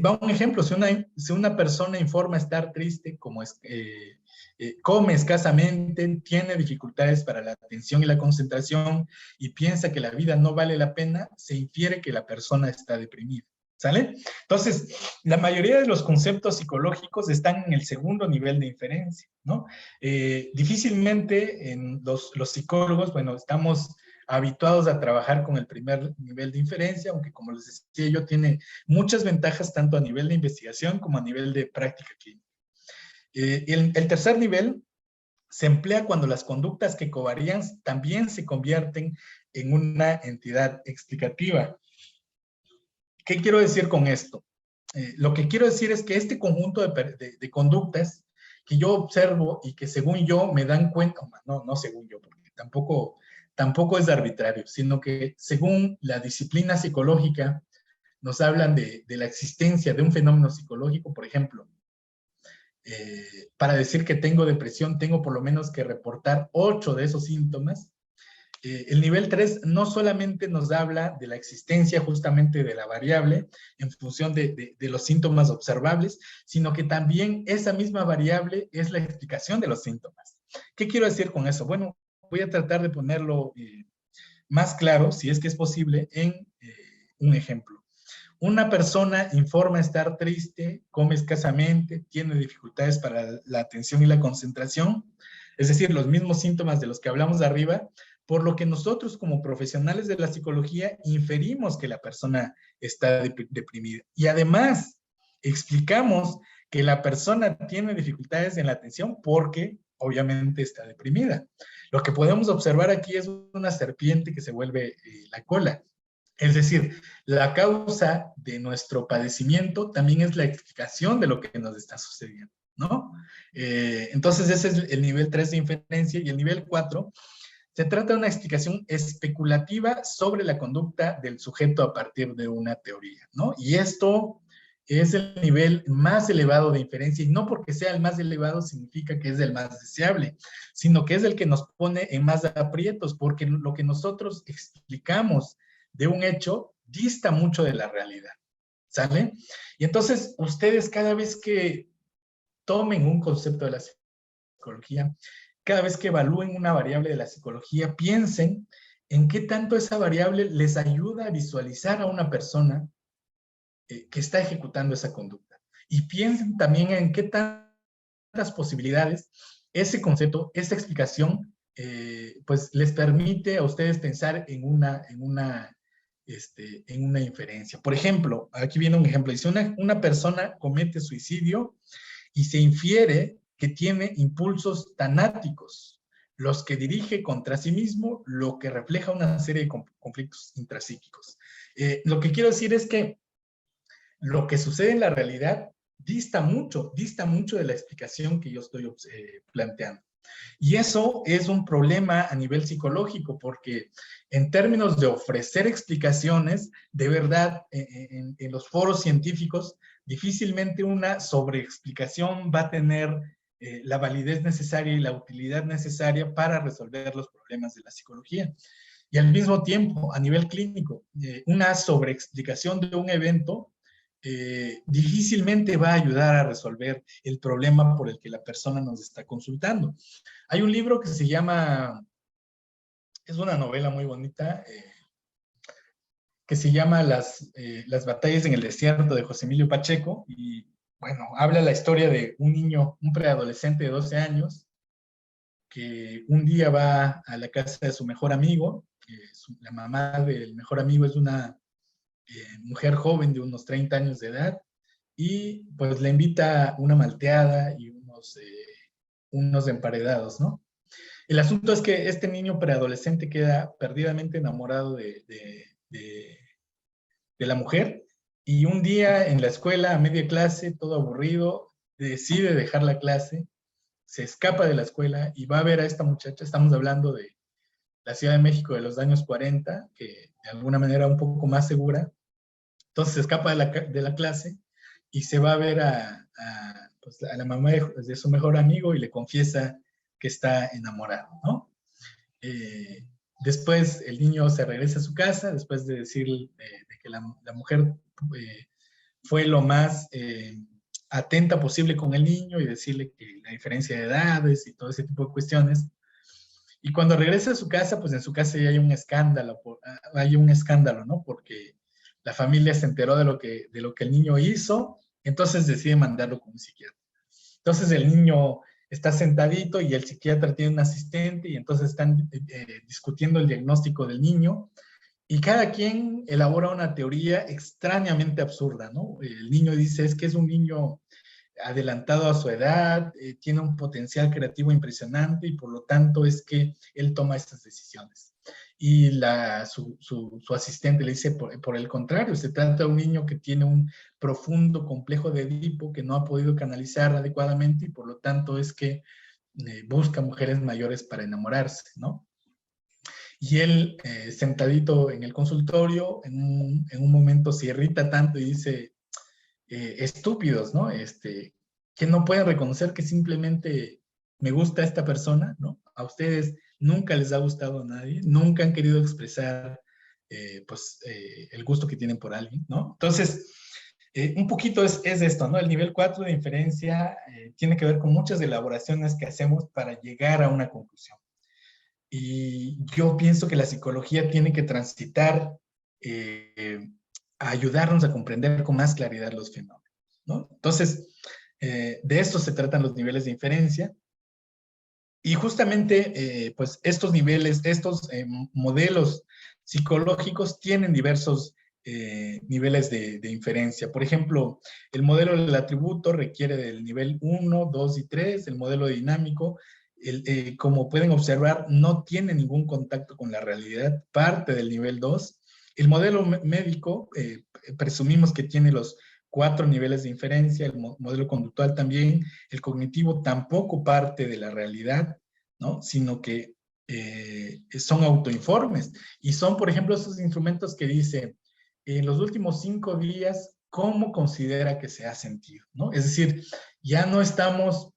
Va un ejemplo: si una persona informa estar triste, come escasamente, tiene dificultades para la atención y la concentración y piensa que la vida no vale la pena, se infiere que la persona está deprimida. ¿Sale? Entonces, la mayoría de los conceptos psicológicos están en el segundo nivel de inferencia, ¿no? Difícilmente en los psicólogos, bueno, estamos habituados a trabajar con el primer nivel de inferencia, aunque como les decía yo, tiene muchas ventajas tanto a nivel de investigación como a nivel de práctica clínica. El tercer nivel se emplea cuando las conductas que covarían también se convierten en una entidad explicativa. ¿Qué quiero decir con esto? Lo que quiero decir es que este conjunto de conductas que yo observo y que según yo me dan cuenta, no según yo, porque tampoco es arbitrario, sino que según la disciplina psicológica nos hablan de la existencia de un fenómeno psicológico. Por ejemplo, para decir que tengo depresión, tengo por lo menos que reportar 8 de esos síntomas. El nivel 3 no solamente nos habla de la existencia justamente de la variable en función de los síntomas observables, sino que también esa misma variable es la explicación de los síntomas. ¿Qué quiero decir con eso? Bueno, voy a tratar de ponerlo más claro, si es que es posible, en un ejemplo. Una persona informa estar triste, come escasamente, tiene dificultades para la atención y la concentración, es decir, los mismos síntomas de los que hablamos de arriba, por lo que nosotros como profesionales de la psicología inferimos que la persona está deprimida. Y además explicamos que la persona tiene dificultades en la atención porque obviamente está deprimida. Lo que podemos observar aquí es una serpiente que se vuelve la cola. Es decir, la causa de nuestro padecimiento también es la explicación de lo que nos está sucediendo, ¿no? Entonces ese es el nivel 3 de inferencia, y el nivel 4 se trata de una explicación especulativa sobre la conducta del sujeto a partir de una teoría, ¿no? Y esto es el nivel más elevado de inferencia, y no porque sea el más elevado significa que es el más deseable, sino que es el que nos pone en más aprietos, porque lo que nosotros explicamos de un hecho dista mucho de la realidad, ¿sale? Y entonces ustedes cada vez que tomen un concepto de la psicología, cada vez que evalúen una variable de la psicología, piensen en qué tanto esa variable les ayuda a visualizar a una persona que está ejecutando esa conducta. Y piensen también en qué tantas posibilidades ese concepto, esa explicación, pues les permite a ustedes pensar en una inferencia. Por ejemplo, aquí viene un ejemplo. Dice, una persona comete suicidio y se infiere que tiene impulsos tanáticos, los que dirige contra sí mismo, lo que refleja una serie de conflictos intrapsíquicos. Lo que quiero decir es que lo que sucede en la realidad dista mucho de la explicación que yo estoy planteando. Y eso es un problema a nivel psicológico, porque en términos de ofrecer explicaciones, de verdad, en los foros científicos, difícilmente una sobreexplicación va a tener la validez necesaria y la utilidad necesaria para resolver los problemas de la psicología. Y al mismo tiempo, a nivel clínico, una sobreexplicación de un evento difícilmente va a ayudar a resolver el problema por el que la persona nos está consultando. Hay un libro que se llama, es una novela muy bonita, que se llama Las batallas en el desierto, de José Emilio Pacheco, y bueno, habla la historia de un niño, un preadolescente de 12 años, que un día va a la casa de su mejor amigo. La mamá del mejor amigo es una mujer joven de unos 30 años de edad, y pues le invita una malteada y unos emparedados, ¿no? El asunto es que este niño preadolescente queda perdidamente enamorado de la mujer, y un día en la escuela, a media clase, todo aburrido, decide dejar la clase, se escapa de la escuela y va a ver a esta muchacha. Estamos hablando de la Ciudad de México de los años 40, que de alguna manera un poco más segura. Entonces se escapa de la clase y se va a ver pues, a la mamá de su mejor amigo, y le confiesa que está enamorado, ¿no? Después el niño se regresa a su casa, después de decir de que la mujer fue lo más atenta posible con el niño, y decirle que la diferencia de edades y todo ese tipo de cuestiones. Y cuando regresa a su casa, pues en su casa ya hay un escándalo, ¿no? Porque la familia se enteró de lo que el niño hizo, entonces decide mandarlo con un psiquiatra. Entonces el niño está sentadito y el psiquiatra tiene un asistente, y entonces están discutiendo el diagnóstico del niño, y cada quien elabora una teoría extrañamente absurda, ¿no? El niño dice, es que es un niño adelantado a su edad, tiene un potencial creativo impresionante, y por lo tanto es que él toma estas decisiones. Y su asistente le dice, por el contrario, se trata de un niño que tiene un profundo complejo de Edipo que no ha podido canalizar adecuadamente, y por lo tanto es que busca mujeres mayores para enamorarse, ¿no? Y él, sentadito en el consultorio, en un momento se irrita tanto y dice, estúpidos, ¿no? Que no pueden reconocer que simplemente me gusta esta persona, ¿no? A ustedes nunca les ha gustado a nadie, nunca han querido expresar el gusto que tienen por alguien, ¿no? Entonces, un poquito es esto, ¿no? El nivel 4 de inferencia tiene que ver con muchas elaboraciones que hacemos para llegar a una conclusión. Y yo pienso que la psicología tiene que transitar a ayudarnos a comprender con más claridad los fenómenos, ¿no? Entonces, de esto se tratan los niveles de inferencia. Y justamente, pues estos niveles, estos modelos psicológicos tienen diversos niveles de inferencia. Por ejemplo, el modelo del atributo requiere del nivel 1, 2 y 3. El modelo dinámico, como pueden observar, no tiene ningún contacto con la realidad, parte del nivel 2. El modelo médico, presumimos que tiene los 4 niveles de inferencia, el modelo conductual también, el cognitivo tampoco parte de la realidad, ¿no? Sino que son autoinformes. Y son, por ejemplo, esos instrumentos que dicen, en los últimos 5 días, ¿cómo considera que se ha sentido? ¿No? Es decir, ya no estamos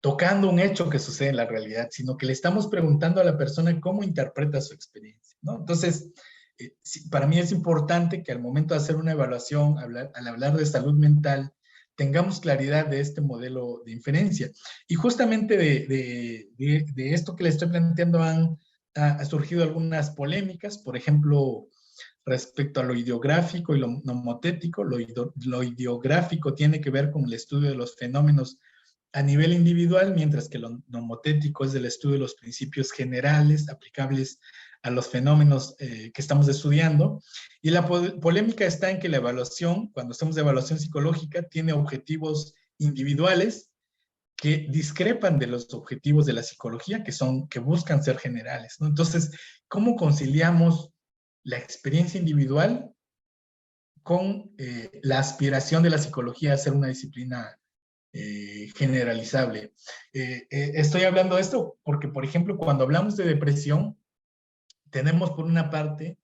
tocando un hecho que sucede en la realidad, sino que le estamos preguntando a la persona cómo interpreta su experiencia, ¿no? Entonces, para mí es importante que al momento de hacer una evaluación, al hablar de salud mental, tengamos claridad de este modelo de inferencia. Y justamente de esto que le estoy planteando ha surgido algunas polémicas, por ejemplo, respecto a lo ideográfico y lo nomotético. Lo ideográfico tiene que ver con el estudio de los fenómenos a nivel individual, mientras que lo nomotético es el estudio de los principios generales aplicables a los fenómenos que estamos estudiando. Y la polémica está en que la evaluación, cuando hacemos de evaluación psicológica, tiene objetivos individuales que discrepan de los objetivos de la psicología, que buscan ser generales, ¿no? Entonces, ¿cómo conciliamos la experiencia individual con la aspiración de la psicología a ser una disciplina generalizable? Estoy hablando de esto porque, por ejemplo, cuando hablamos de depresión, tenemos por una parte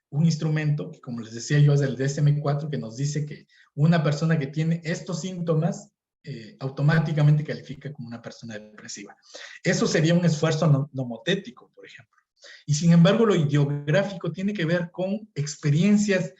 un instrumento que, como les decía yo, es el DSM-4, que nos dice que una persona que tiene estos síntomas automáticamente califica como una persona depresiva. Eso sería un esfuerzo nomotético, por ejemplo. Y sin embargo, lo ideográfico tiene que ver con experiencias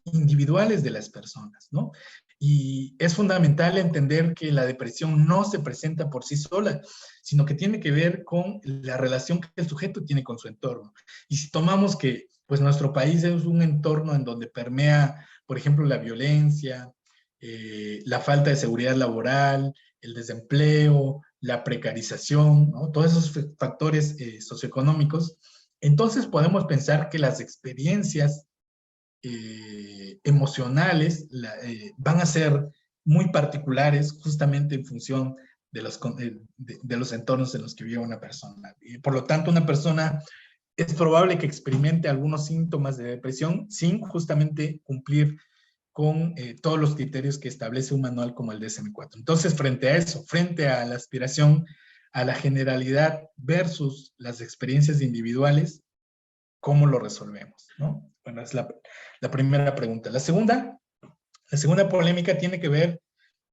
individuales de las personas, ¿no? Y es fundamental entender que la depresión no se presenta por sí sola, sino que tiene que ver con la relación que el sujeto tiene con su entorno. Y si tomamos que pues nuestro país es un entorno en donde permea, por ejemplo, la violencia, la falta de seguridad laboral, el desempleo, la precarización, ¿no? Todos esos factores socioeconómicos, entonces podemos pensar que las experiencias emocionales van a ser muy particulares justamente en función de los entornos en los que vive una persona. Y por lo tanto, una persona es probable que experimente algunos síntomas de depresión sin justamente cumplir con todos los criterios que establece un manual como el DSM-4. Entonces, frente a eso, frente a la aspiración a la generalidad versus las experiencias individuales, ¿cómo lo resolvemos? ¿No? Bueno, es la primera pregunta. La segunda polémica tiene que ver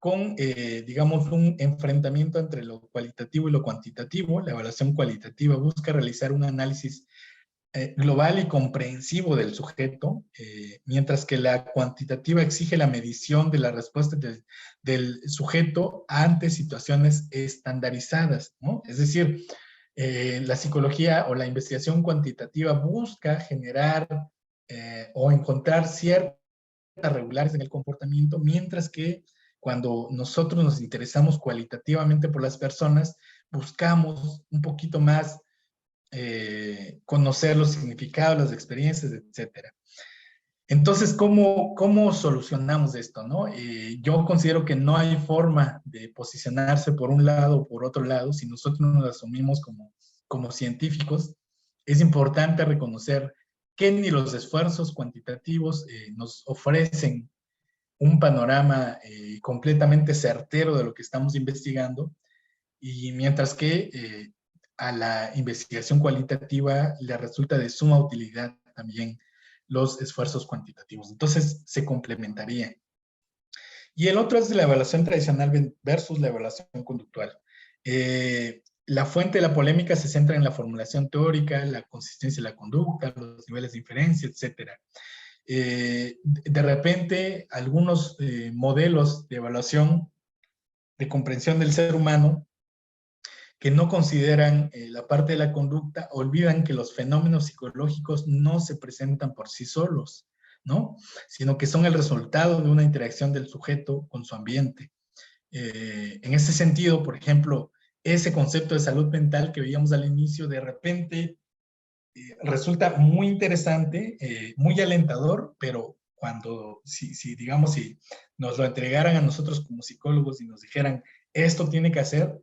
con, digamos, un enfrentamiento entre lo cualitativo y lo cuantitativo. La evaluación cualitativa busca realizar un análisis global y comprensivo del sujeto, mientras que la cuantitativa exige la medición de la respuesta del sujeto ante situaciones estandarizadas, ¿no? Es decir, la psicología o la investigación cuantitativa busca generar o encontrar ciertas regulares en el comportamiento, mientras que cuando nosotros nos interesamos cualitativamente por las personas, buscamos un poquito más conocer los significados, las experiencias, etcétera. Entonces, ¿cómo solucionamos esto, no? Yo considero que no hay forma de posicionarse por un lado o por otro lado si nosotros nos asumimos como científicos. Es importante reconocer que ni los esfuerzos cuantitativos nos ofrecen un panorama completamente certero de lo que estamos investigando, y mientras que a la investigación cualitativa le resulta de suma utilidad también los esfuerzos cuantitativos. Entonces, se complementaría. Y el otro es la evaluación tradicional versus la evaluación conductual. La fuente de la polémica se centra en la formulación teórica, la consistencia de la conducta, los niveles de inferencia, etc. De repente, algunos modelos de evaluación de comprensión del ser humano que no consideran la parte de la conducta, olvidan que los fenómenos psicológicos no se presentan por sí solos, ¿no? Sino que son el resultado de una interacción del sujeto con su ambiente. En ese sentido, por ejemplo, ese concepto de salud mental que veíamos al inicio, de repente resulta muy interesante, muy alentador, pero cuando, digamos, si nos lo entregaran a nosotros como psicólogos y nos dijeran, esto tienen que hacer,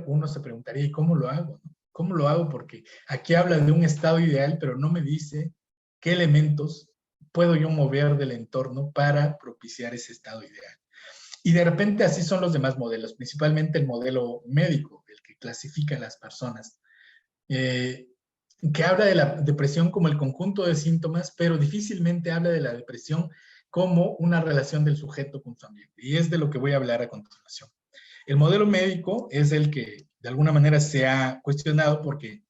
uno se preguntaría, ¿y cómo lo hago? ¿Cómo lo hago? Porque aquí habla de un estado ideal, pero no me dice qué elementos puedo yo mover del entorno para propiciar ese estado ideal. Y de repente así son los demás modelos, principalmente el modelo médico, el que clasifica a las personas, que habla de la depresión como el conjunto de síntomas, pero difícilmente habla de la depresión como una relación del sujeto con su ambiente. Y es de lo que voy a hablar a continuación. El modelo médico es el que de alguna manera se ha cuestionado porque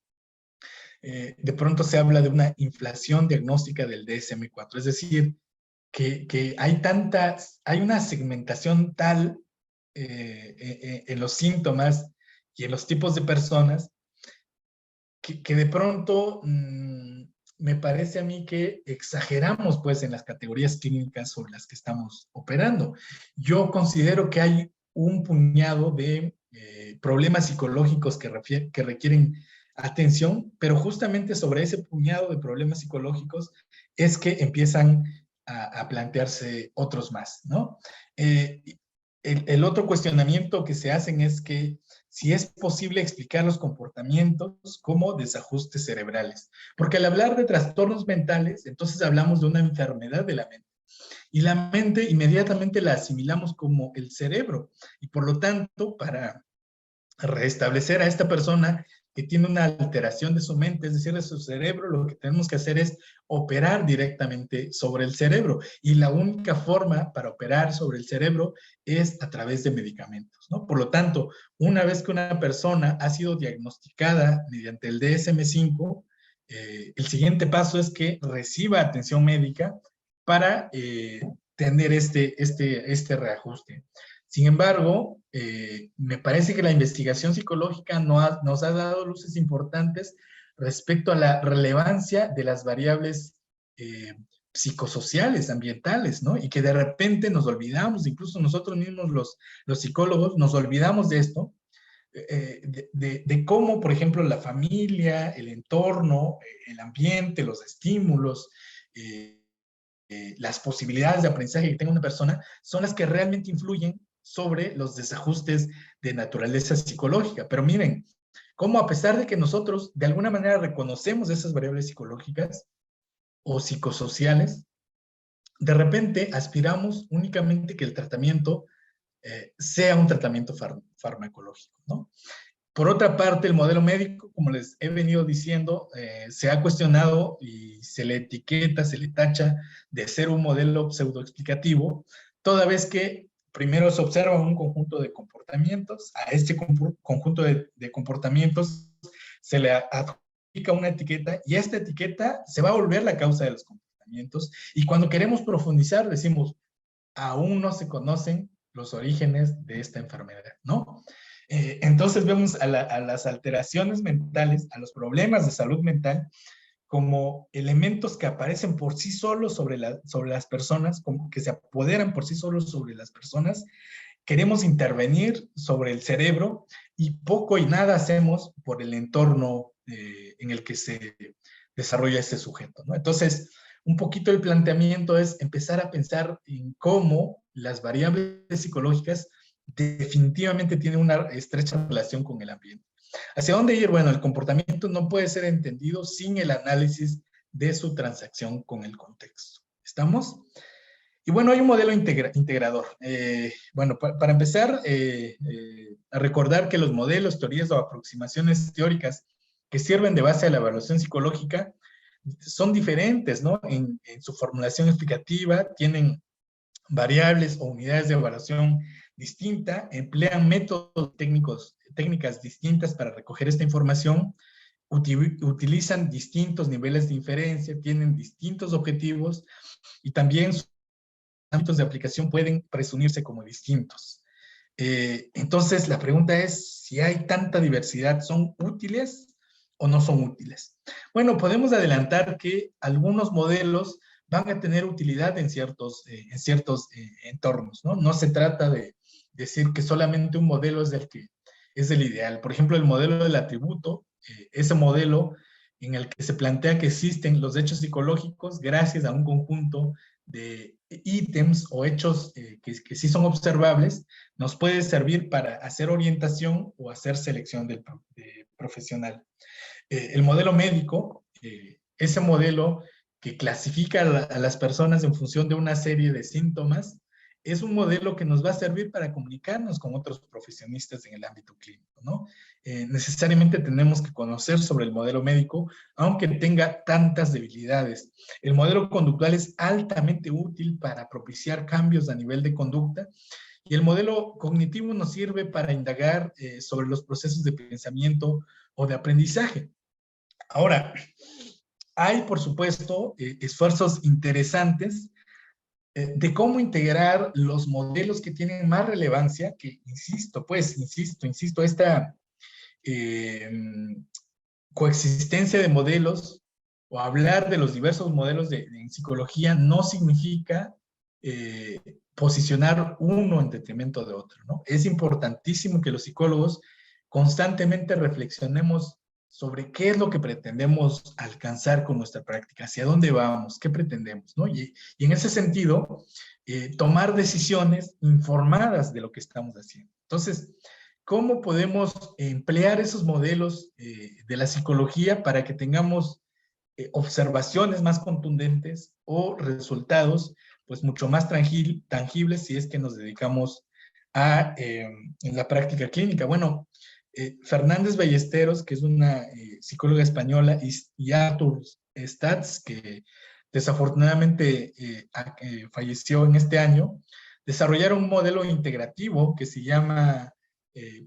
de pronto se habla de una inflación diagnóstica del DSM-4, es decir, que hay una segmentación tal en los síntomas y en los tipos de personas que de pronto me parece a mí que exageramos pues en las categorías clínicas sobre las que estamos operando. Yo considero que hay un puñado de problemas psicológicos que requieren atención, pero justamente sobre ese puñado de problemas psicológicos es que empiezan a plantearse otros más, ¿no? El otro cuestionamiento que se hacen es que si es posible explicar los comportamientos como desajustes cerebrales. Porque al hablar de trastornos mentales, entonces hablamos de una enfermedad de la mente. Y la mente inmediatamente la asimilamos como el cerebro. Y por lo tanto, para restablecer a esta persona que tiene una alteración de su mente, es decir, de su cerebro, lo que tenemos que hacer es operar directamente sobre el cerebro. Y la única forma para operar sobre el cerebro es a través de medicamentos, ¿no? Por lo tanto, una vez que una persona ha sido diagnosticada mediante el DSM-5, el siguiente paso es que reciba atención médica para tener este reajuste. Sin embargo, me parece que la investigación psicológica nos ha dado luces importantes respecto a la relevancia de las variables psicosociales, ambientales, ¿no? Y que de repente nos olvidamos, incluso nosotros mismos los psicólogos, nos olvidamos de esto, de cómo, por ejemplo, la familia, el entorno, el ambiente, los estímulos, las posibilidades de aprendizaje que tenga una persona son las que realmente influyen sobre los desajustes de naturaleza psicológica. Pero miren, cómo a pesar de que nosotros de alguna manera reconocemos esas variables psicológicas o psicosociales, de repente aspiramos únicamente que el tratamiento sea un tratamiento farmacológico, ¿no? Por otra parte, el modelo médico, como les he venido diciendo, se ha cuestionado y se le etiqueta, se le tacha de ser un modelo pseudoexplicativo, toda vez que primero se observa un conjunto de comportamientos, a este conjunto de comportamientos se le adjudica una etiqueta y esta etiqueta se va a volver la causa de los comportamientos y cuando queremos profundizar decimos, aún no se conocen los orígenes de esta enfermedad, ¿no? Entonces vemos a las alteraciones mentales, a los problemas de salud mental, como elementos que aparecen por sí solos sobre las personas, como que se apoderan por sí solos sobre las personas. Queremos intervenir sobre el cerebro y poco y nada hacemos por el entorno en el que se desarrolla ese sujeto, ¿no? Entonces, un poquito el planteamiento es empezar a pensar en cómo las variables psicológicas definitivamente tienen una estrecha relación con el ambiente. ¿Hacia dónde ir? Bueno, el comportamiento no puede ser entendido sin el análisis de su transacción con el contexto. ¿Estamos? Y bueno, hay un modelo integrador. Bueno, para empezar, a recordar que los modelos, teorías o aproximaciones teóricas que sirven de base a la evaluación psicológica son diferentes, ¿no? En su formulación explicativa, tienen variables o unidades de evaluación distinta, emplean métodos técnicos técnicas distintas para recoger esta información, utilizan distintos niveles de inferencia, tienen distintos objetivos y también sus ámbitos de aplicación pueden presumirse como distintos. Entonces, la pregunta es, si hay tanta diversidad, ¿son útiles o no son útiles? Bueno, podemos adelantar que algunos modelos van a tener utilidad en ciertos entornos, ¿no? No se trata de decir que solamente un modelo es el ideal. Por ejemplo, el modelo del atributo, ese modelo en el que se plantea que existen los hechos psicológicos gracias a un conjunto de ítems o hechos que sí son observables, nos puede servir para hacer orientación o hacer selección de profesional. El modelo médico, ese modelo que clasifica a las personas en función de una serie de síntomas, es un modelo que nos va a servir para comunicarnos con otros profesionistas en el ámbito clínico, ¿no? Necesariamente tenemos que conocer sobre el modelo médico, aunque tenga tantas debilidades. El modelo conductual es altamente útil para propiciar cambios a nivel de conducta, y el modelo cognitivo nos sirve para indagar sobre los procesos de pensamiento o de aprendizaje. Ahora, hay, por supuesto, esfuerzos interesantes de cómo integrar los modelos que tienen más relevancia, que insisto, esta coexistencia de modelos o hablar de los diversos modelos en psicología no significa posicionar uno en detrimento de otro, ¿no? Es importantísimo que los psicólogos constantemente reflexionemos sobre qué es lo que pretendemos alcanzar con nuestra práctica, hacia dónde vamos, qué pretendemos, ¿no? Y en ese sentido, tomar decisiones informadas de lo que estamos haciendo. Entonces, ¿cómo podemos emplear esos modelos de la psicología para que tengamos observaciones más contundentes o resultados pues mucho más tangibles si es que nos dedicamos a la práctica clínica? Bueno, Fernández Ballesteros, que es una psicóloga española, y Arthur Stats, que desafortunadamente falleció en este año, desarrollaron un modelo integrativo que se llama,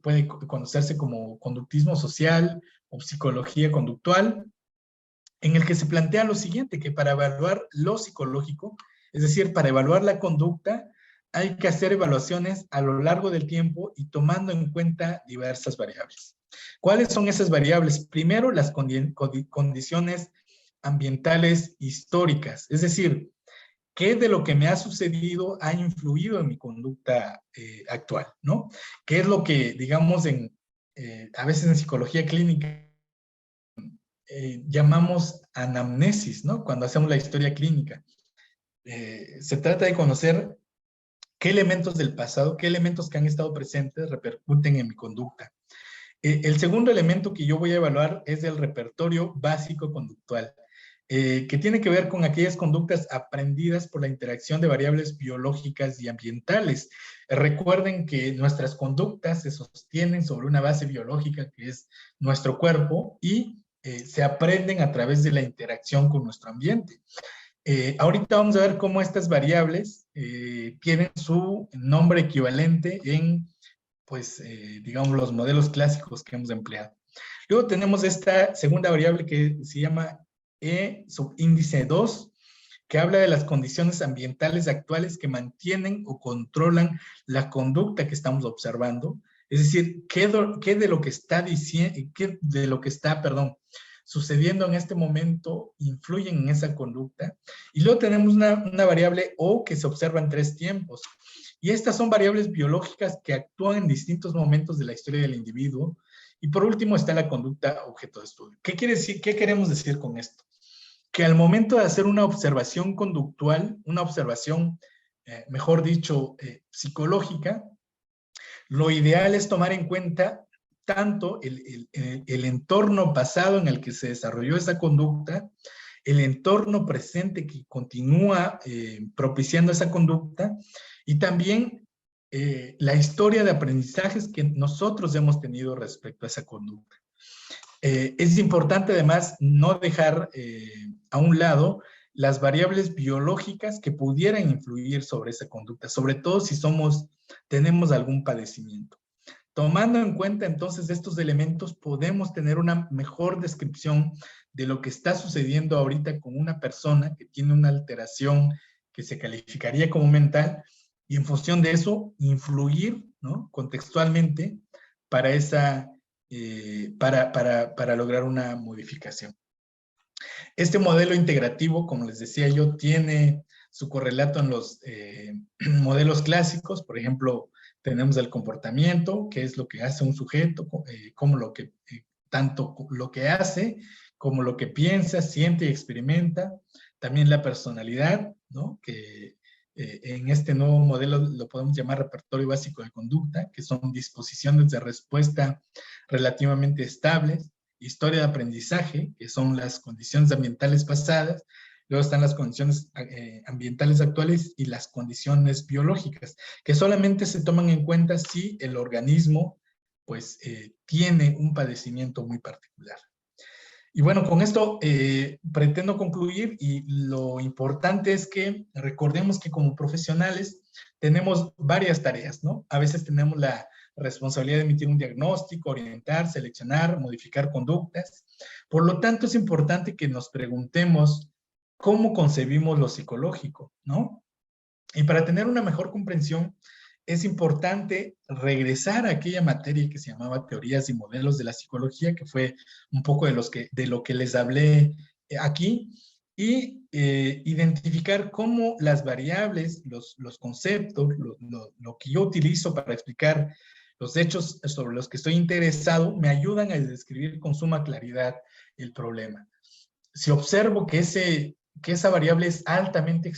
puede conocerse como conductismo social o psicología conductual, en el que se plantea lo siguiente, que para evaluar lo psicológico, es decir, para evaluar la conducta, hay que hacer evaluaciones a lo largo del tiempo y tomando en cuenta diversas variables. ¿Cuáles son esas variables? Primero, las condiciones ambientales históricas, es decir, ¿qué de lo que me ha sucedido ha influido en mi conducta actual, ¿no? ¿Qué es lo que, digamos, a veces en psicología clínica llamamos anamnesis, ¿no? Cuando hacemos la historia clínica. Se trata de conocer qué elementos del pasado, qué elementos que han estado presentes repercuten en mi conducta. El segundo elemento que yo voy a evaluar es el repertorio básico conductual, que tiene que ver con aquellas conductas aprendidas por la interacción de variables biológicas y ambientales. Recuerden que nuestras conductas se sostienen sobre una base biológica que es nuestro cuerpo y se aprenden a través de la interacción con nuestro ambiente. Ahorita vamos a ver cómo estas variables tienen su nombre equivalente en, pues, digamos, los modelos clásicos que hemos empleado. Luego tenemos esta segunda variable que se llama subíndice 2, que habla de las condiciones ambientales actuales que mantienen o controlan la conducta que estamos observando. Es decir, qué de lo que está sucediendo en este momento influyen en esa conducta. Y luego tenemos una variable O que se observa en 3 tiempos. Y estas son variables biológicas que actúan en distintos momentos de la historia del individuo. Y por último está la conducta objeto de estudio. ¿Qué quiere decir? ¿Qué queremos decir con esto? Que al momento de hacer una observación conductual, una observación, mejor dicho, psicológica, lo ideal es tomar en cuenta tanto el entorno pasado en el que se desarrolló esa conducta, el entorno presente que continúa propiciando esa conducta, y también la historia de aprendizajes que nosotros hemos tenido respecto a esa conducta. Es importante además no dejar a un lado las variables biológicas que pudieran influir sobre esa conducta, sobre todo si tenemos algún padecimiento. Tomando en cuenta entonces estos elementos, podemos tener una mejor descripción de lo que está sucediendo ahorita con una persona que tiene una alteración que se calificaría como mental, y en función de eso, influir, ¿no?, contextualmente para, para lograr una modificación. Este modelo integrativo, como les decía yo, tiene su correlato en los modelos clásicos. Por ejemplo, tenemos el comportamiento, que es lo que hace un sujeto, como lo que, tanto lo que hace, como lo que piensa, siente y experimenta. También la personalidad, ¿no?, que en este nuevo modelo lo podemos llamar repertorio básico de conducta, que son disposiciones de respuesta relativamente estables. Historia de aprendizaje, que son las condiciones ambientales pasadas. Luego están las condiciones ambientales actuales y las condiciones biológicas, que solamente se toman en cuenta si el organismo pues tiene un padecimiento muy particular. Y bueno, con esto pretendo concluir, y lo importante es que recordemos que como profesionales tenemos varias tareas, ¿no? A veces tenemos la responsabilidad de emitir un diagnóstico, orientar, seleccionar, modificar conductas. Por lo tanto, es importante que nos preguntemos cómo concebimos lo psicológico, ¿no? Y para tener una mejor comprensión, es importante regresar a aquella materia que se llamaba teorías y modelos de la psicología, que fue un poco de lo que les hablé aquí, y identificar cómo las variables, los conceptos, lo que yo utilizo para explicar los hechos sobre los que estoy interesado, me ayudan a describir con suma claridad el problema. Si observo que esa variable es altamente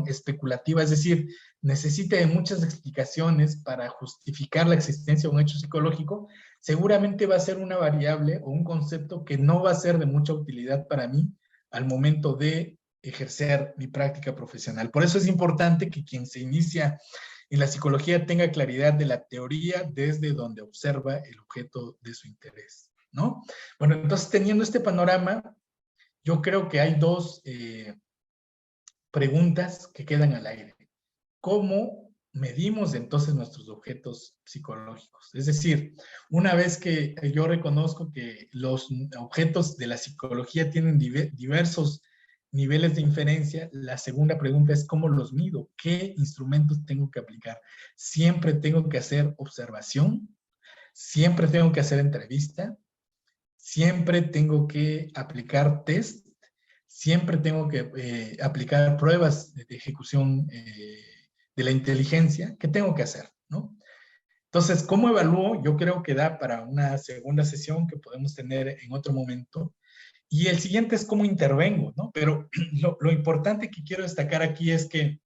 especulativa, es decir, necesita de muchas explicaciones para justificar la existencia de un hecho psicológico, seguramente va a ser una variable o un concepto que no va a ser de mucha utilidad para mí al momento de ejercer mi práctica profesional. Por eso es importante que quien se inicia en la psicología tenga claridad de la teoría desde donde observa el objeto de su interés, ¿no? Bueno, entonces, teniendo este panorama, yo creo que hay dos preguntas que quedan al aire. ¿Cómo medimos entonces nuestros objetos psicológicos? Es decir, una vez que yo reconozco que los objetos de la psicología tienen diversos niveles de inferencia, la segunda pregunta es ¿cómo los mido? ¿Qué instrumentos tengo que aplicar? ¿Siempre tengo que hacer observación? ¿Siempre tengo que hacer entrevista? ¿Siempre tengo que aplicar test? ¿Siempre tengo que aplicar pruebas de ejecución de la inteligencia? ¿Qué tengo que hacer, no? Entonces, ¿cómo evalúo? Yo creo que da para una segunda sesión que podemos tener en otro momento. Y el siguiente es cómo intervengo, ¿no? Pero lo importante que quiero destacar aquí es que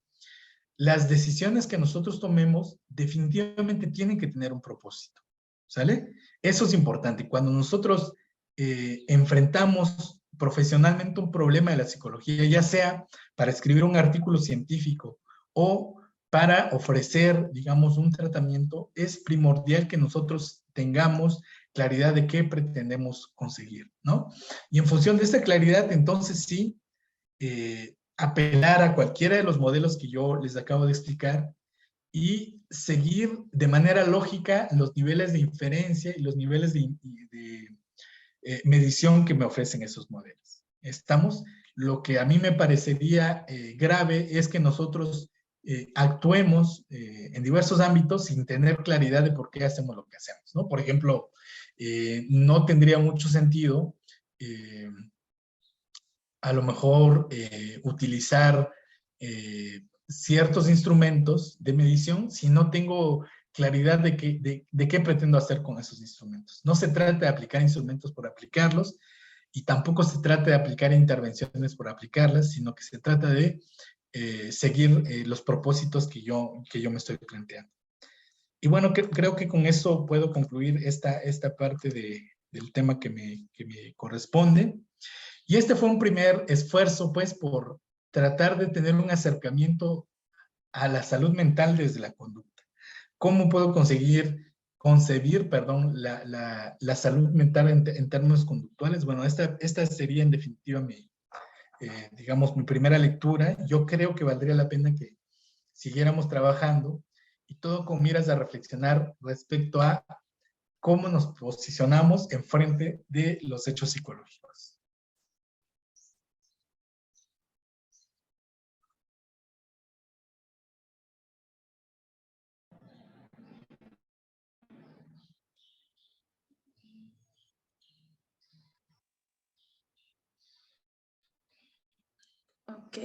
las decisiones que nosotros tomemos definitivamente tienen que tener un propósito, ¿sale? Eso es importante. Cuando nosotros enfrentamos profesionalmente un problema de la psicología, ya sea para escribir un artículo científico o para ofrecer, digamos, un tratamiento, es primordial que nosotros tengamos claridad de qué pretendemos conseguir, ¿no? Y en función de esta claridad, entonces sí, apelar a cualquiera de los modelos que yo les acabo de explicar y seguir de manera lógica los niveles de inferencia y los niveles de medición que me ofrecen esos modelos. ¿Estamos? Lo que a mí me parecería grave es que nosotros actuemos en diversos ámbitos sin tener claridad de por qué hacemos lo que hacemos, ¿no? Por ejemplo, no tendría mucho sentido a lo mejor utilizar ciertos instrumentos de medición si no tengo claridad de qué pretendo hacer con esos instrumentos. No se trata de aplicar instrumentos por aplicarlos y tampoco se trata de aplicar intervenciones por aplicarlas, sino que se trata de seguir los propósitos que yo me estoy planteando. Y bueno, creo que con eso puedo concluir esta parte del tema que me corresponde. Y este fue un primer esfuerzo, pues, por tratar de tener un acercamiento a la salud mental desde la conducta. ¿Cómo puedo concebir, perdón, la salud mental en términos conductuales? Bueno, esta sería en definitiva digamos, mi primera lectura. Yo creo que valdría la pena que siguiéramos trabajando y todo con miras a reflexionar respecto a cómo nos posicionamos en frente de los hechos psicológicos. Ok.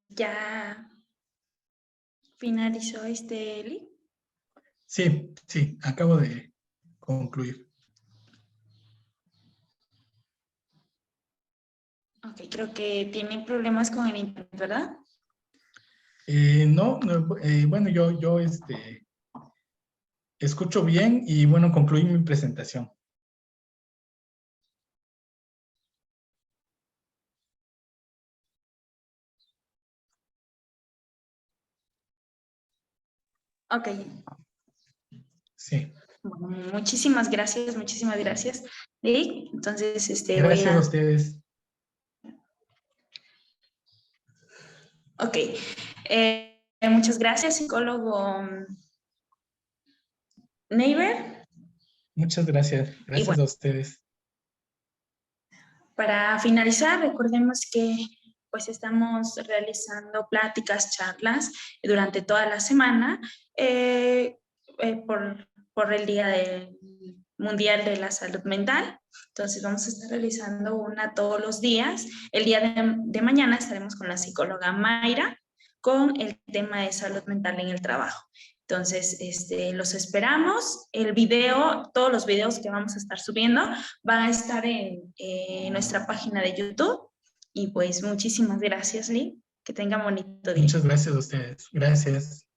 Ya finalizó Eli. Sí, sí, acabo de concluir. Ok, creo que tienen problemas con el internet, ¿verdad? No, bueno, yo escucho bien y bueno, concluí mi presentación. Ok. Sí, Bueno, muchísimas gracias, Eric. Entonces, voy gracias a a... ustedes. Ok. Muchas gracias, psicólogo Neighbor. Muchas gracias. Y Gracias bueno, a ustedes. para finalizar, recordemos que pues estamos realizando pláticas, charlas durante toda la semana por el Mundial de la Salud Mental. Entonces vamos a estar realizando una todos los días. El día de mañana estaremos con la psicóloga Mayra con el tema de salud mental en el trabajo. Entonces, los esperamos. El video, todos los videos que vamos a estar subiendo van a estar en nuestra página de YouTube. Y pues muchísimas gracias, Lee. Que tengan bonito día. Muchas gracias a ustedes. Gracias.